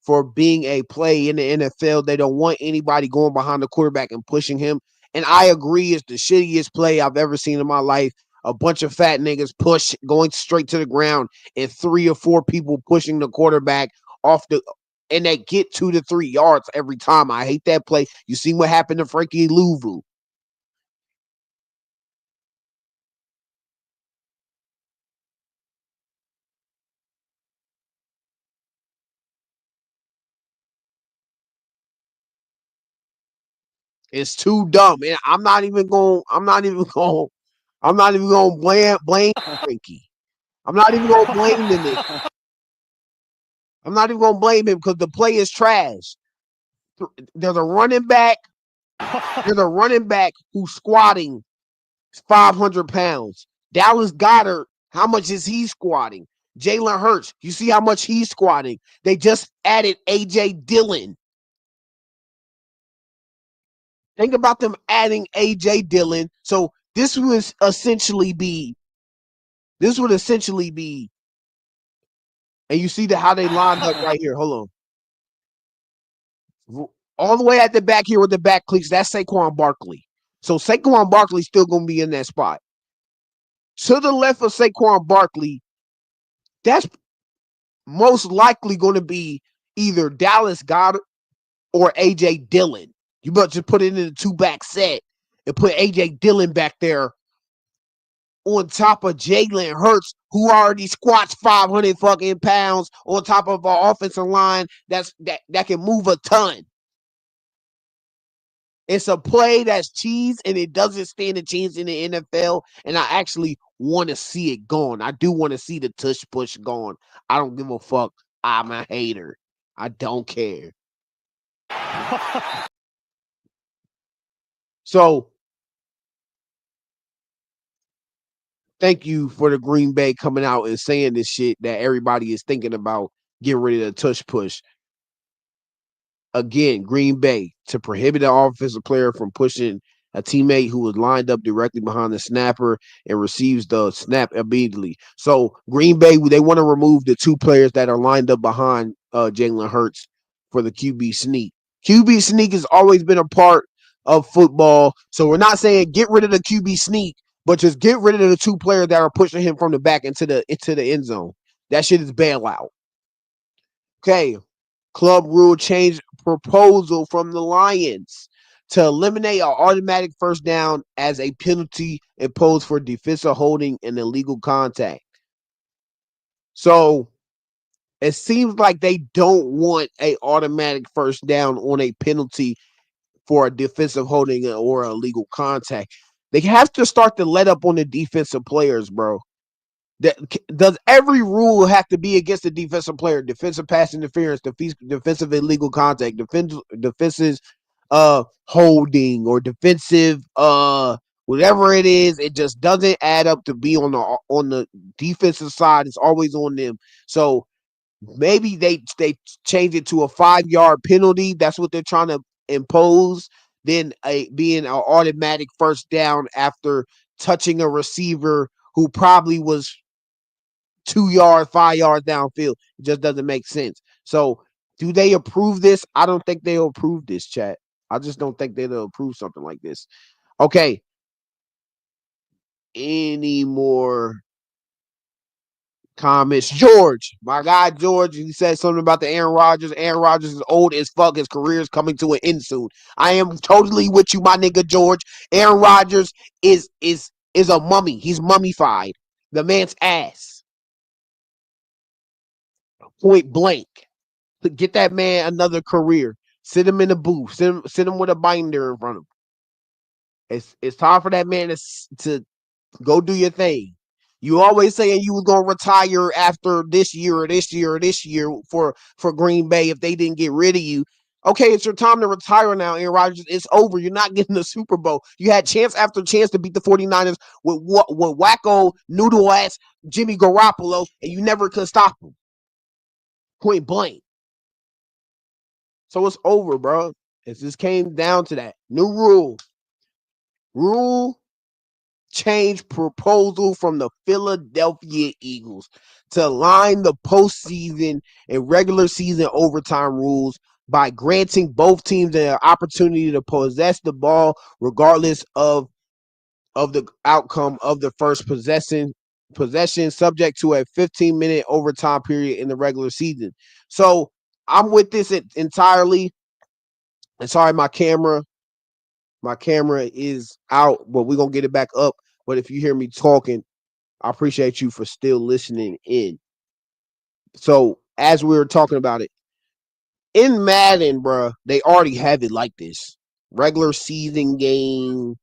for being a play in the NFL. They don't want anybody going behind the quarterback and pushing him. And I agree, it's the shittiest play I've ever seen in my life. A bunch of fat niggas push going straight to the ground and 3 or 4 people pushing the quarterback off the and they get 2 to 3 yards every time. I hate that play. You see what happened to Frankie Louvu. It's too dumb. And I'm not even gonna blame Frankie. I'm not even gonna blame the nigga. I'm not even gonna blame him because the play is trash. There's a running back. There's a running back who's squatting 500 pounds. Dallas Goddard, how much is he squatting? Jalen Hurts, you see how much he's squatting. They just added A.J. Dillon. Think about them adding A.J. Dillon. So this would essentially be, and you see how they lined up right here. Hold on. All the way at the back here with the back cleats, that's Saquon Barkley. So Saquon Barkley's still going to be in that spot. To the left of Saquon Barkley, that's most likely going to be either Dallas Goddard or A.J. Dillon. You better just put it in a 2-back set and put A.J. Dillon back there on top of Jalen Hurts, who already squats 500 fucking pounds on top of our offensive line that can move a ton. It's a play that's cheese and it doesn't stand a chance in the NFL. And I actually want to see it gone. I do want to see the tush push gone. I don't give a fuck. I'm a hater. I don't care. So thank you for the Green Bay coming out and saying this shit that everybody is thinking about getting rid of the tush push. Again, Green Bay to prohibit an offensive player from pushing a teammate who was lined up directly behind the snapper and receives the snap immediately. So Green Bay, they want to remove the 2 players that are lined up behind Jalen Hurts for the QB sneak. QB sneak has always been a part of football. So we're not saying get rid of the QB sneak, but just get rid of the 2 players that are pushing him from the back into the end zone. That shit is bailout. Okay. club rule change proposal from the Lions to eliminate an automatic first down as a penalty imposed for defensive holding and illegal contact. So it seems like they don't want a automatic first down on a penalty for a defensive holding or a illegal contact. They have to start to let up on the defensive players, bro. Does every rule have to be against the defensive player? Defensive pass interference, defensive illegal contact, defensive holding, or defensive whatever it is. It just doesn't add up to be on the defensive side. It's always on them. So maybe they change it to a 5-yard penalty. That's what they're trying to impose. Then being an automatic first down after touching a receiver who probably was 2 yards, 5 yards downfield. It just doesn't make sense. So, do they approve this? I don't think they'll approve this, chat. I just don't think they'll approve something like this. Okay. Any more comments? George, my guy George, he said something about the Aaron Rodgers. Aaron Rodgers is old as fuck. His career is coming to an end soon. I am totally with you, my nigga George. Aaron Rodgers is a mummy. He's mummified. The man's ass. Point blank. Get that man another career. Sit him in the booth. Sit him with a binder in front of him. It's time for that man to go do your thing. You always saying you was gonna retire after this year or this year or this year for Green Bay if they didn't get rid of you. Okay, it's your time to retire now, Aaron Rodgers. It's over. You're not getting the Super Bowl. You had chance after chance to beat the 49ers with wacko noodle ass Jimmy Garoppolo, and you never could stop him. Point blank. So it's over, bro. It just came down to that. New rule. Rule change proposal from the Philadelphia Eagles to align the postseason and regular season overtime rules by granting both teams an opportunity to possess the ball regardless of the outcome of the first possession subject to a 15-minute overtime period in the regular season. So I'm with this entirely. And sorry, my camera is out, but we're gonna get it back up. But if you hear me talking, I appreciate you for still listening in. So as we were talking about it, in Madden, bro, they already have it like this. Regular season game.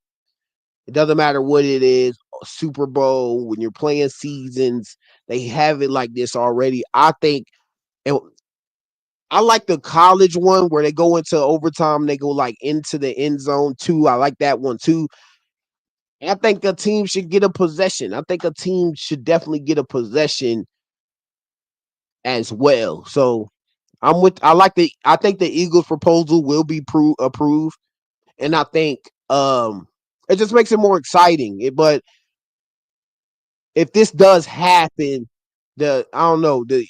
It doesn't matter what it is. Super Bowl, when you're playing seasons, they have it like this already. I think, and I like the college one where they go into overtime, they go like into the end zone too. I like that one too. I think a team should get a possession. I think a team should definitely get a possession as well. So I think the Eagles proposal will be approved. And I think it just makes it more exciting. But if this does happen, I don't know, the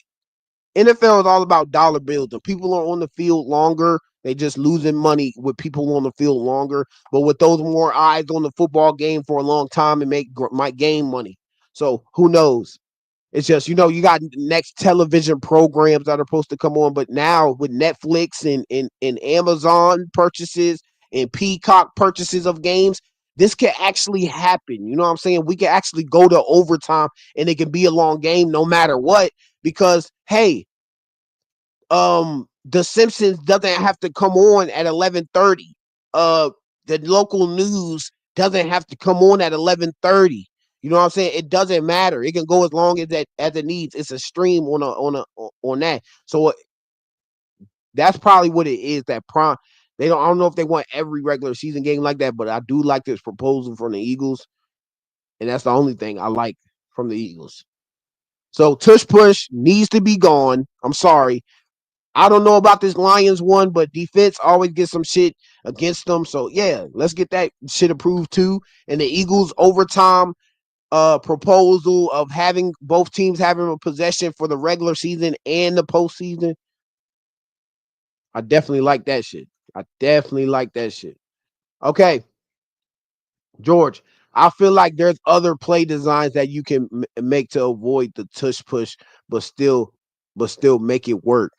NFL is all about dollar bills. The people are on the field longer. They just losing money with people on the field longer. But with those more eyes on the football game for a long time, it might gain money. So who knows? It's just, you got next television programs that are supposed to come on. But now with Netflix and Amazon purchases and Peacock purchases of games, this can actually happen. You know what I'm saying? We can actually go to overtime and it can be a long game no matter what. Because, hey, The Simpsons doesn't have to come on at 11:30. The local news doesn't have to come on at 11:30. You know what I'm saying? It doesn't matter. It can go as long as it needs. It's a stream on that. So that's probably what it is. That prime. I don't know if they want every regular season game like that, but I do like this proposal from the Eagles, and that's the only thing I like from the Eagles. So tush push needs to be gone. I'm sorry. I don't know about this Lions one, but defense always gets some shit against them. So yeah, let's get that shit approved too. And the Eagles overtime proposal of having both teams having a possession for the regular season and the postseason. I definitely like that shit. I definitely like that shit. Okay, George. I feel like there's other play designs that you can make to avoid the tush push, but still make it work.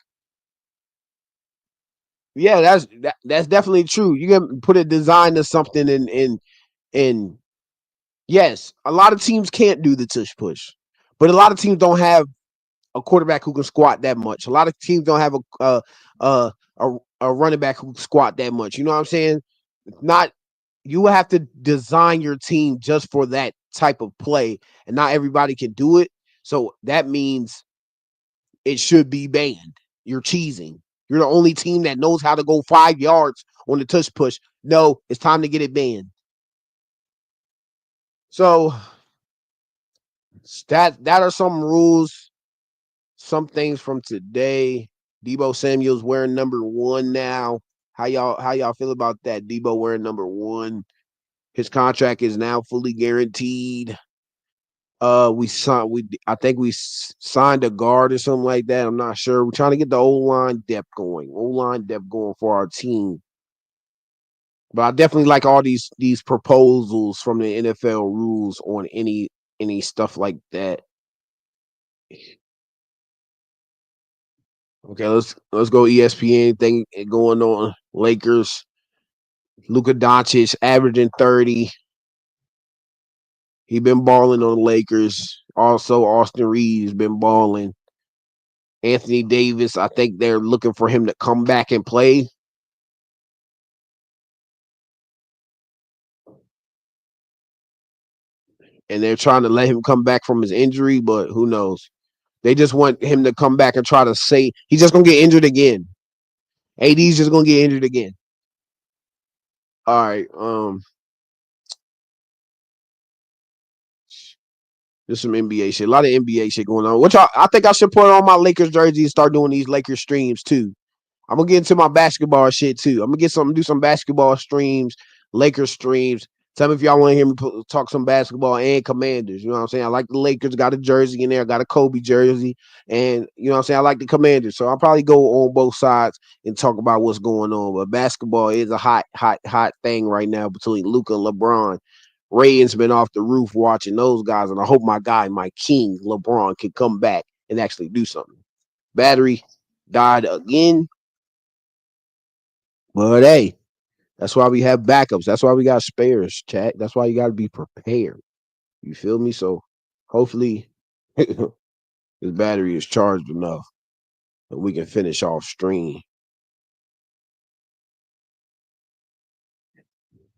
Yeah, that's definitely true. You can put a design to something and yes, a lot of teams can't do the tush push, but a lot of teams don't have a quarterback who can squat that much. A lot of teams don't have a a running back who can squat that much. You know what I'm saying? Not you have to design your team just for that type of play, and not everybody can do it. So that means it should be banned. You're cheesing. You're the only team that knows how to go 5 yards on the tush push. No, it's time to get it banned. So that are some rules, some things from today. Deebo Samuel's wearing number 1 now. How y'all feel about that? Deebo wearing number 1. His contract is now fully guaranteed. I think we signed a guard or something like that. I'm not sure. We're trying to get the O-line depth going. O-line depth going for our team. But I definitely like all these proposals from the NFL rules on any stuff like that. Okay, let's go ESPN thing going on. Lakers. Luka Doncic averaging 30. He been balling on the Lakers. Also, Austin Reeves been balling. Anthony Davis, I think they're looking for him to come back and play. And they're trying to let him come back from his injury, but who knows? They just want him to come back and try to say he's just gonna get injured again. AD's just gonna get injured again. All right. There's some NBA shit. A lot of NBA shit going on. I think I should put on my Lakers jersey and start doing these Lakers streams too. I'm gonna get into my basketball shit too. I'm gonna do some basketball streams, Lakers streams. Tell me if y'all want to hear me talk some basketball and Commanders. You know what I'm saying? I like the Lakers. Got a jersey in there. Got a Kobe jersey, and you know what I'm saying. I like the Commanders, so I'll probably go on both sides and talk about what's going on. But basketball is a hot thing right now between Luka and LeBron. Ray's been off the roof watching those guys, and I hope my king LeBron can come back and actually do something. Battery died again. But hey, that's why we have backups. That's why we got spares, chat. That's why you got to be prepared. You feel me? So hopefully his battery is charged enough that we can finish off stream.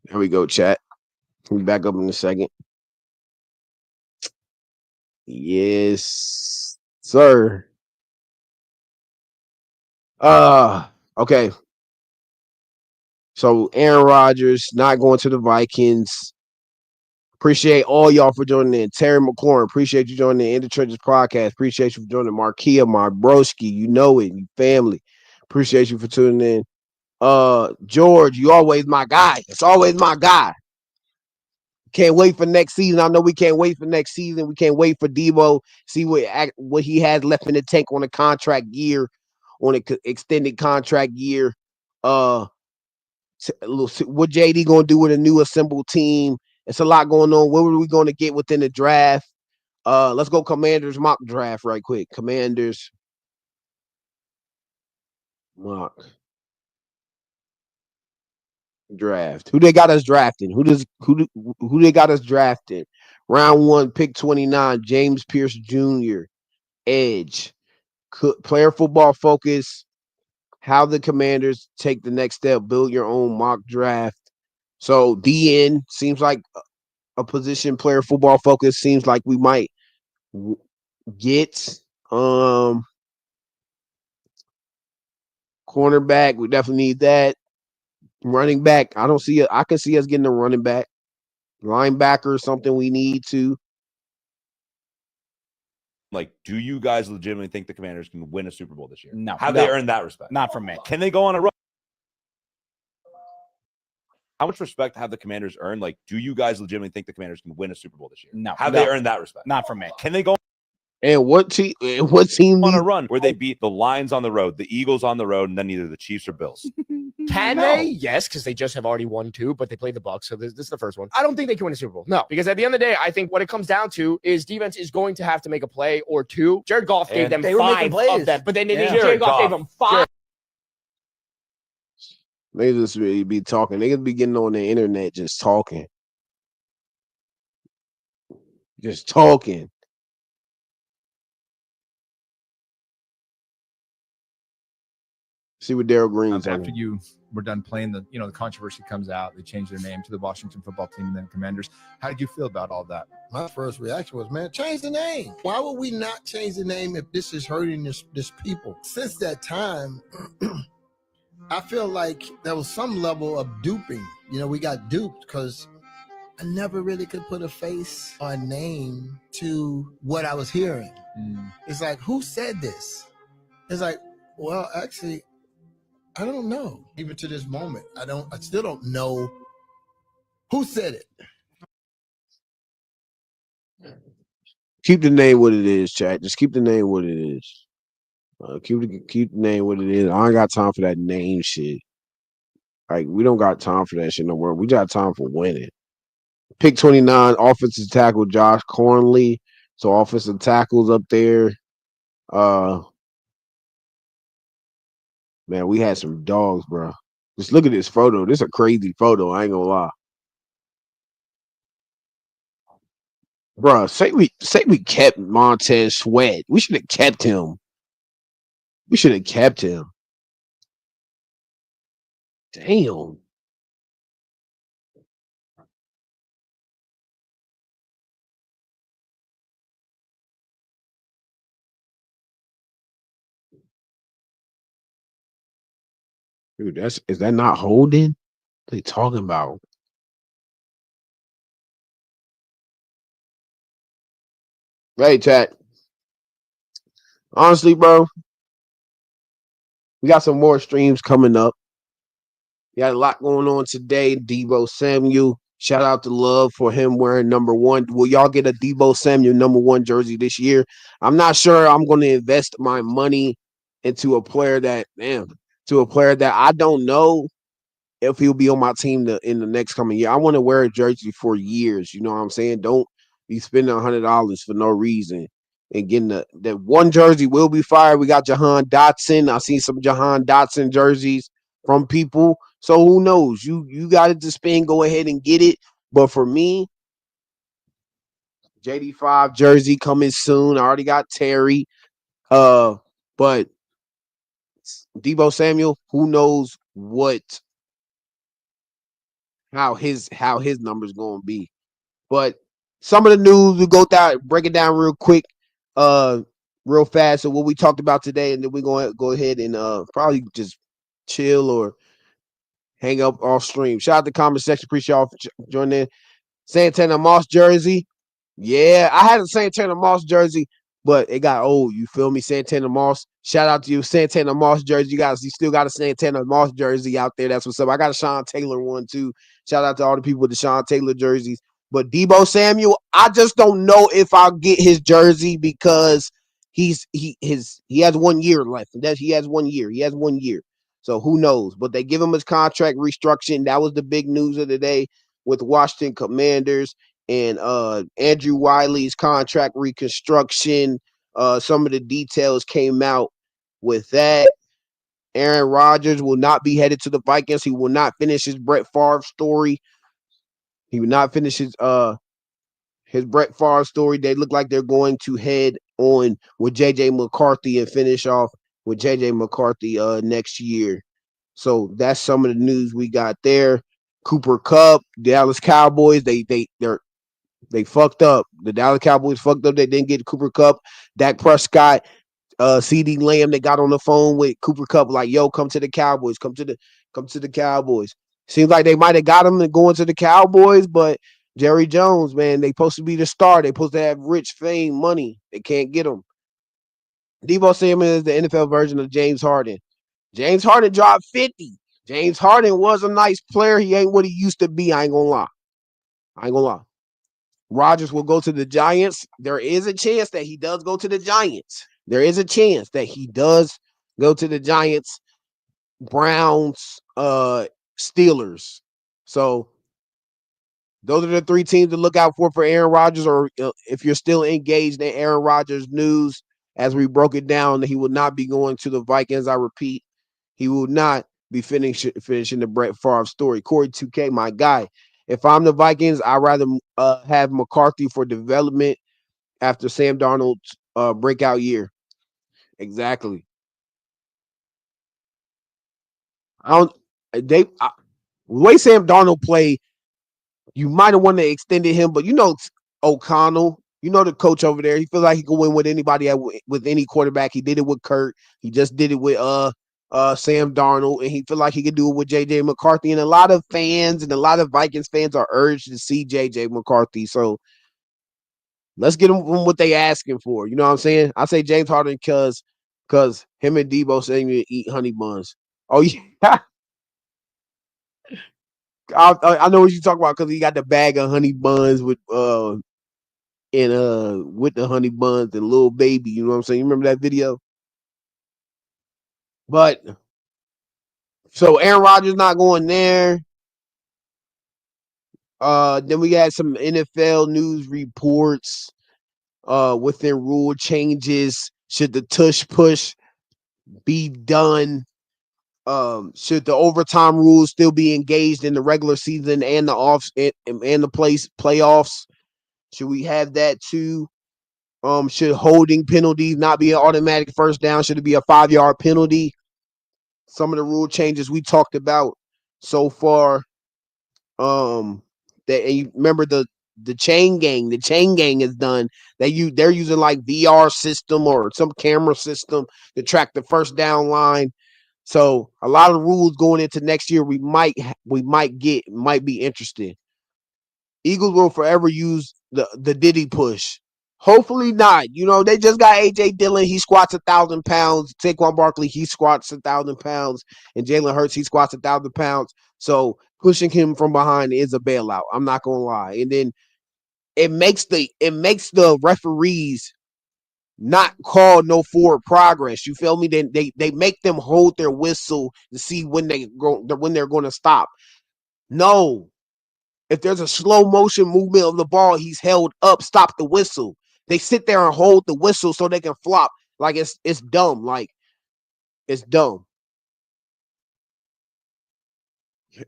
There we go, chat. We'll be back up in a second. Yes, sir. Okay. So Aaron Rodgers not going to the Vikings. Appreciate all y'all for joining in. Terry McLaurin, appreciate you joining the In the Trenches podcast. Appreciate you for joining Markia, my broski. You know it, you family. Appreciate you for tuning in. George, you always my guy. It's always my guy. Can't wait for next season. I know we can't wait for next season. We can't wait for Deebo. See what he has left in the tank on a contract year, on an extended contract year. What JD gonna do with a new assembled team? It's a lot going on. What are we going to get within the draft? Let's go Commanders mock draft right quick. Commanders mock draft. Who they got us drafting? Who they got us drafting? Round 1, pick 29, James Pierce Jr. Edge. Player football focus. How the Commanders take the next step. Build your own mock draft. So DN seems like a position. Player football focus seems like we might get. Cornerback, we definitely need that. Running back, I don't see it. I can see us getting a running back. Linebacker, something we need to. Like, do you guys legitimately think the Commanders can win a Super Bowl this year? No. Have they earned that respect? Not from me. Can they go on a run? How much respect have the Commanders earned? Like, do you guys legitimately think the Commanders can win a Super Bowl this year? No. Have they earned that respect? Not from me. Can they go And what team on a run where they beat the Lions on the road, the Eagles on the road, and then either the Chiefs or Bills? Can they? Yes, because they just have already won 2, but they played the Bucs, so this is the first one. I don't think they can win a Super Bowl. No, because at the end of the day, I think what it comes down to is defense is going to have to make a play or 2. Jared Goff gave them 5 of them, but then Jared Goff gave them 5. They just really be talking. They could be getting on the internet just talking. Just talking. See what Daryl Green's After you were done playing, the controversy comes out. They changed their name to the Washington Football Team and then Commanders. How did you feel about all that? My first reaction was, man, change the name. Why would we not change the name if this is hurting this people? Since that time, I feel like there was some level of duping. We got duped because I never really could put a face or a name to what I was hearing. It's like, who said this? It's like, well, actually, I don't know. Even to this moment, I still don't know who said it. Keep the name what it is, chat. Just keep the name what it is. Keep the name what it is. I ain't got time for that name shit. Like, we don't got time for that shit no more. We got time for winning. Pick 29, offensive tackle Josh Cornley. So offensive tackles up there. Man, we had some dogs, bro. Just look at this photo. This is a crazy photo. I ain't gonna lie. Bro, say we kept Montez Sweat. We should have kept him. Damn. Dude, is that not holding? What are they talking about? Hey, chat. Honestly, bro, we got some more streams coming up. We got a lot going on today. Deebo Samuel. Shout out to Love for him wearing number 1. Will y'all get a Deebo Samuel number 1 jersey this year? I'm not sure I'm going to invest my money into a player that I don't know if he'll be on my team in the next coming year. I want to wear a jersey for years. You know what I'm saying? Don't be spending $100 for no reason and getting that one jersey will be fired. We got Jahan Dotson. I seen some Jahan Dotson jerseys from people. So who knows? You got it to spend. Go ahead and get it. But for me, JD5 jersey coming soon. I already got Terry. But Deebo Samuel, who knows how his numbers going to be. But some of the news, we break it down real quick, real fast. So what we talked about today, and then we're going to go ahead and probably just chill or hang up off stream. Shout out to the comment section. Appreciate y'all for joining in. Santana Moss jersey. Yeah, I had a Santana Moss jersey, but it got old. You feel me? Santana Moss. Shout out to you, Santana Moss jersey. You still got a Santana Moss jersey out there. That's what's up. I got a Sean Taylor one too. Shout out to all the people with the Sean Taylor jerseys. But Deebo Samuel, I just don't know if I'll get his jersey because he has 1 year left. He has 1 year. He has 1 year. So who knows? But they give him his contract restructuring. That was the big news of the day with Washington Commanders and Andrew Wiley's contract reconstruction. Some of the details came out with that. Aaron Rodgers will not be headed to the Vikings. He will not finish his Brett Favre story. He will not finish his Brett Favre story. They look like they're going to head on with JJ McCarthy and finish off with JJ McCarthy next year. So that's some of the news we got there. Cooper Kupp, Dallas Cowboys, they fucked up. The Dallas Cowboys fucked up. They didn't get Cooper Kupp. Dak Prescott, CD Lamb, they got on the phone with Cooper Kupp like, yo, come to the Cowboys. Come to the Cowboys. Seems like they might have got him going to the Cowboys, but Jerry Jones, man, they supposed to be the star. They supposed to have rich fame, money. They can't get him. Deebo Samuel is the NFL version of James Harden. James Harden dropped 50. James Harden was a nice player. He ain't what he used to be. I ain't gonna lie. Rodgers will go to the Giants. There is a chance that he does go to the Giants. Browns, Steelers. So those are the 3 teams to look out for Aaron Rodgers, or if you're still engaged in Aaron Rodgers news, as we broke it down, he will not be going to the Vikings. I repeat, he will not be finishing the Brett Favre story. Corey 2K, my guy. If I'm the Vikings, I'd rather have McCarthy for development after Sam Darnold's breakout year. Exactly. I don't. The way Sam Darnold played, you might have wanted to extend him, but O'Connell, the coach over there, he feels like he can win with anybody with any quarterback. He did it with Kurt. He just did it with Sam Darnold, and he feel like he could do it with JJ McCarthy. And a lot of fans and a lot of Vikings fans are urged to see JJ McCarthy. So let's get them what they asking for. You know what I'm saying? I say James Harden because him and Deebo saying to eat honey buns. Oh yeah. I know what you talk about because he got the bag of honey buns with the honey buns and little baby. You know what I'm saying? You remember that video? But so Aaron Rodgers not going there. Then we had some NFL news reports within rule changes. Should the tush push be done? Should the overtime rules still be engaged in the regular season and the playoffs? Should we have that too? Should holding penalties not be an automatic first down? Should it be a 5-yard penalty? Some of the rule changes we talked about so far. And you remember the chain gang. The chain gang is done. They're using like VR system or some camera system to track the first down line. So a lot of rules going into next year might be interesting. Eagles will forever use the Diddy push. Hopefully not. They just got AJ Dillon. He squats 1,000 pounds. Saquon Barkley, he squats 1,000 pounds. And Jalen Hurts, he squats 1,000 pounds. So pushing him from behind is a bailout. I'm not gonna lie. And then it makes the referees not call no forward progress. You feel me? Then they make them hold their whistle to see when they're going to stop. No, if there's a slow motion movement of the ball, he's held up. Stop the whistle. They sit there and hold the whistle so they can flop. Like it's dumb. Like it's dumb.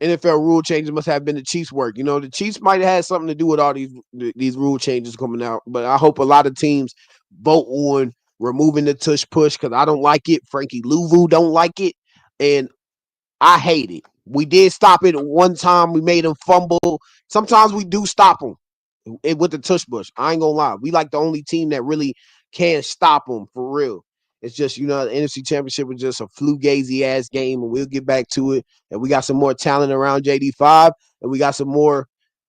NFL rule changes must have been the Chiefs' work. The Chiefs might have had something to do with all these rule changes coming out. But I hope a lot of teams vote on removing the tush push because I don't like it. Frankie Louvu don't like it, and I hate it. We did stop it one time. We made him fumble. Sometimes we do stop him with the tush push. I ain't gonna lie. We like the only team that really can stop him for real. It's just, the NFC Championship was just a flugazy ass game, and we'll get back to it. And we got some more talent around JD5, and we got some more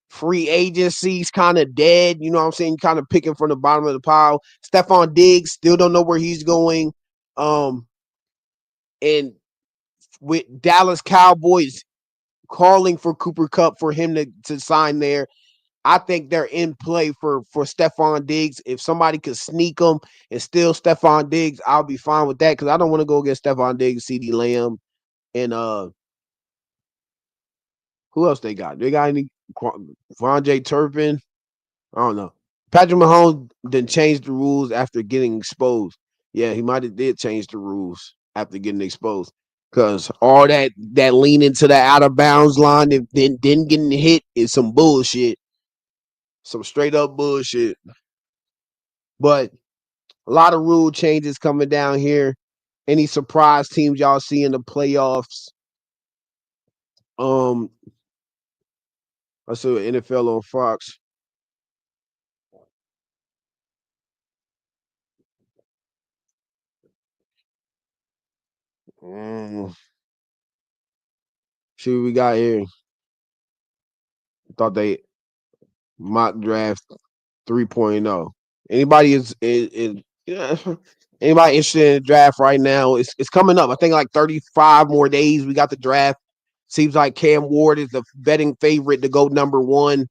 free agencies kind of dead. You know what I'm saying? Kind of picking from the bottom of the pile. Stephon Diggs, still don't know where he's going. And with Dallas Cowboys calling for Cooper Kupp for him to sign there, I think they're in play for Stephon Diggs. If somebody could sneak them and steal Stephon Diggs, I'll be fine with that because I don't want to go against Stephon Diggs, CeeDee Lamb, and who else they got? They got any Von J. Turpin? I don't know. Patrick Mahomes then changed the rules after getting exposed. Yeah, he might have did change the rules after getting exposed because all that leaning to the out of bounds line and then getting hit is some bullshit. Some straight up bullshit. But a lot of rule changes coming down here. Any surprise teams y'all see in the playoffs? I saw NFL on Fox. See what we got here. Thought they mock draft 3.0. Anybody is yeah, anybody interested in the draft right now? It's coming up. I think like 35 more days. We got the draft. Seems like Cam Ward is the betting favorite to go number 1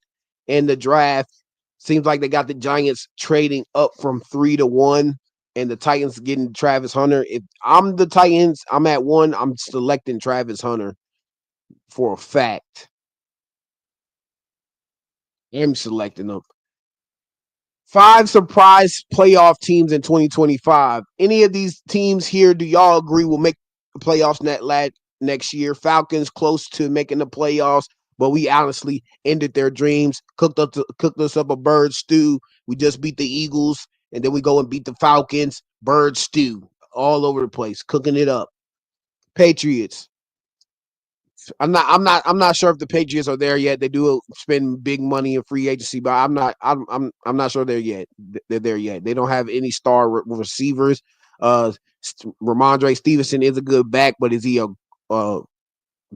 in the draft. Seems like they got the Giants trading up from 3 to 1, and the Titans getting Travis Hunter. If I'm the Titans, I'm at 1. I'm selecting Travis Hunter for a fact. I'm selecting them. 5 surprise playoff teams in 2025. Any of these teams here, do y'all agree will make the playoffs next year. Falcons close to making the playoffs, but we honestly ended their dreams. Cooked us up a bird stew. We just beat the Eagles, and then we go and beat the Falcons. Bird stew all over the place, cooking it up. Patriots. I'm not sure if the Patriots are there yet. They do spend big money in free agency, but I'm not sure they're yet. They're there yet. They don't have any star receivers. Ramondre Stevenson is a good back, but is he a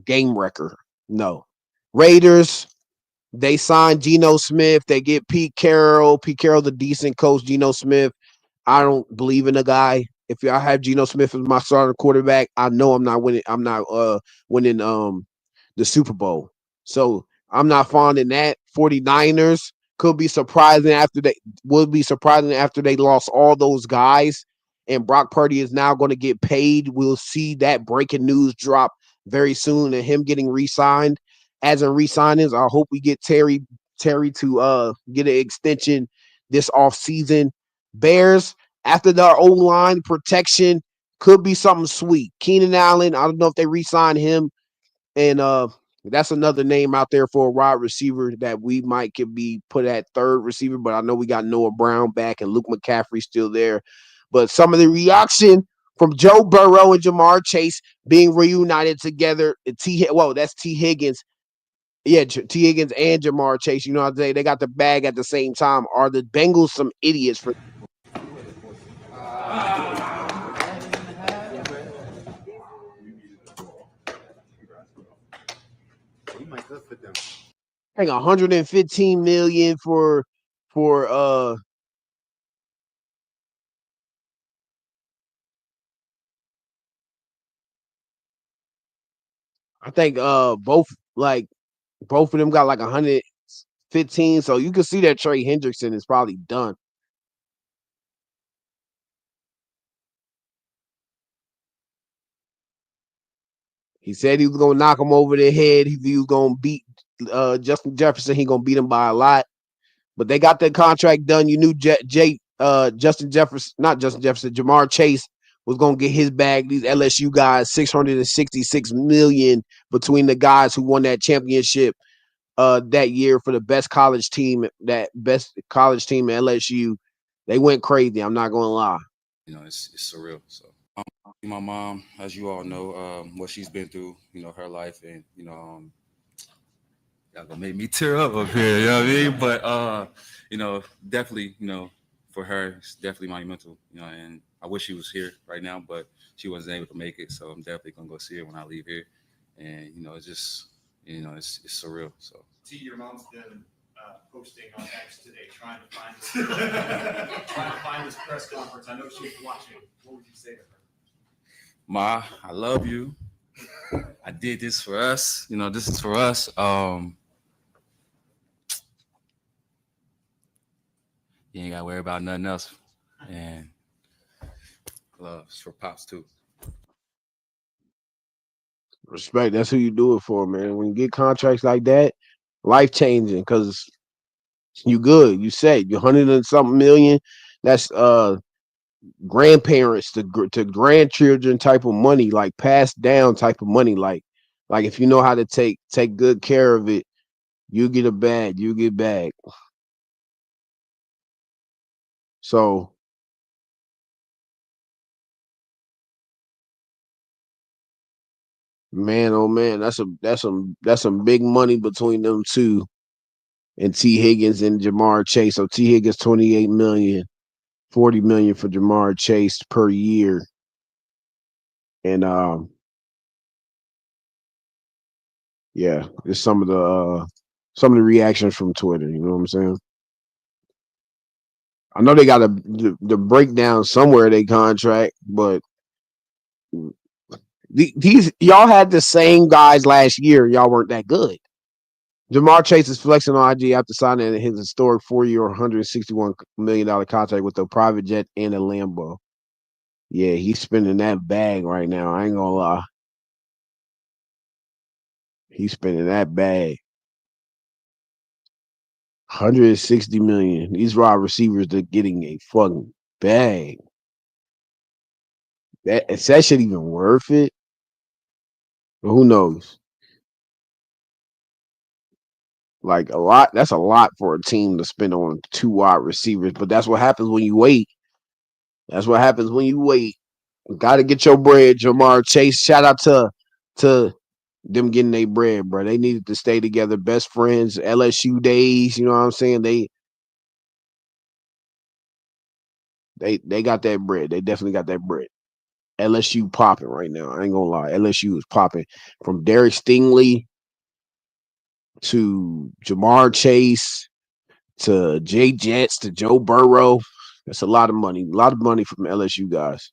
game wrecker? No. Raiders. They signed Geno Smith. They get Pete Carroll. Pete Carroll's a decent coach. Geno Smith. I don't believe in the guy. If I have Geno Smith as my starting quarterback, I know I'm not winning. I'm not winning the Super Bowl. So I'm not fond in that. 49ers would be surprising after they lost all those guys. And Brock Purdy is now going to get paid. We'll see that breaking news drop very soon and him getting re-signed. As in re-signings, I hope we get Terry to get an extension this offseason. Bears, after their O-line protection, could be something sweet. Keenan Allen, I don't know if they re-sign him. And that's another name out there for a wide receiver that we might could be put at third receiver, but I know we got Noah Brown back and Luke McCaffrey still there. But some of the reaction from Joe Burrow and Jamar Chase being reunited together, that's T. Higgins. Yeah, T. Higgins and Jamar Chase. You know what I'm saying? They got the bag at the same time. Are the Bengals some idiots for I think 115 million for I think both of them got like 115. So you can see that Trey Hendrickson is probably done. He said he was gonna knock him over the head. He was gonna beat Justin Jefferson. He gonna beat him by a lot. But they got that contract done. You knew Justin Jefferson, not Justin Jefferson, Jamar Chase was gonna get his bag. These LSU guys, $666 million between the guys who won that championship that year for the best college team in LSU. They went crazy. I'm not gonna lie. It's surreal. So my mom, as you all know, what she's been through, her life, and y'all gonna make me tear up here, you know what I mean? But definitely, for her, it's definitely monumental, and I wish she was here right now, but she wasn't able to make it. So I'm definitely gonna go see her when I leave here. And it's just it's surreal. So your mom's been posting on X today, trying to find this press conference. I know she's watching. What would you say to her? Ma, I love you. I did this for us. This is for us. You ain't gotta worry about nothing else. And loves for Pops too. Respect. That's who you do it for, man. When you get contracts like that, life changing because you good. You said you're 100 and something million. That's grandparents to grandchildren type of money, like passed down type of money. Like if you know how to take good care of it, you get a bag. You get back. So man, oh man, that's some big money between them two and T. Higgins and Jamar Chase. So T. Higgins 28 million, 40 million for Jamar Chase per year. And yeah, it's some of the reactions from Twitter, you know what I'm saying? I know they got the breakdown somewhere they contract, but these y'all had the same guys last year. Y'all weren't that good. Jamar Chase is flexing on IG after signing his historic 4-year, $161 million contract with a private jet and a Lambo. Yeah, he's spending that bag right now. I ain't gonna lie. He's spending that bag. 160 million. These wide receivers are getting a fucking bag. Is that shit even worth it? But who knows? Like a lot. That's a lot for a team to spend on 2 wide receivers. But that's what happens when you wait. That's what happens when you wait. Got to get your bread, Jamar Chase. Shout out to them getting their bread, bro. They needed to stay together, best friends, LSU days. You know what I'm saying? They got that bread. They definitely got that bread. LSU popping right now. I ain't gonna lie. LSU is popping from Derek Stingley to Jamar Chase to Jay Jets to Joe Burrow. That's a lot of money. A lot of money from LSU guys.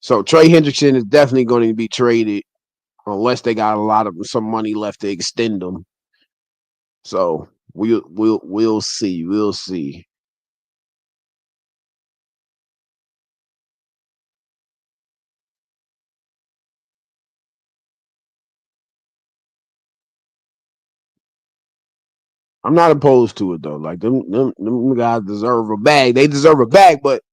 So Trey Hendrickson is definitely going to be traded unless they got some money left to extend them. So we'll see. We'll see. I'm not opposed to it though. Like them guys deserve a bag. They deserve a bag, but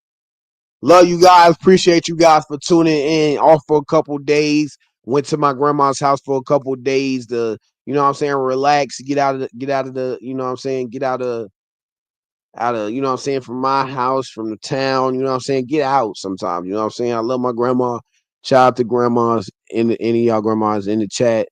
love you guys. Appreciate you guys for tuning in. Off for a couple days. Went to my grandma's house for a couple days to, you know what I'm saying, relax, get out of the, you know what I'm saying, get out of, you know what I'm saying, from my house, from the town, you know what I'm saying, get out sometimes, you know what I'm saying. I love my grandma. Shout out to grandmas any of y'all grandmas in the chat.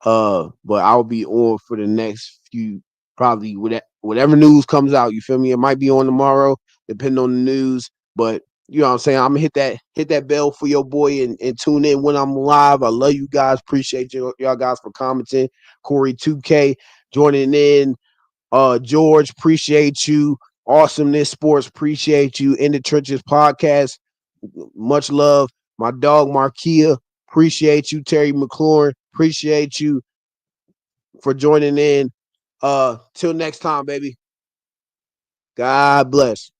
But I'll be on for the next few, probably whatever news comes out. You feel me? It might be on tomorrow, depending on the news. But you know what I'm saying? I'm gonna hit that bell for your boy and tune in when I'm live. I love you guys. Appreciate y'all guys for commenting. Corey 2K joining in. George, appreciate you. Awesomeness Sports, appreciate you. In the Trenches podcast, much love. My dog Markia, appreciate you. Terry McLaurin, appreciate you for joining in. Till next time, baby. God bless.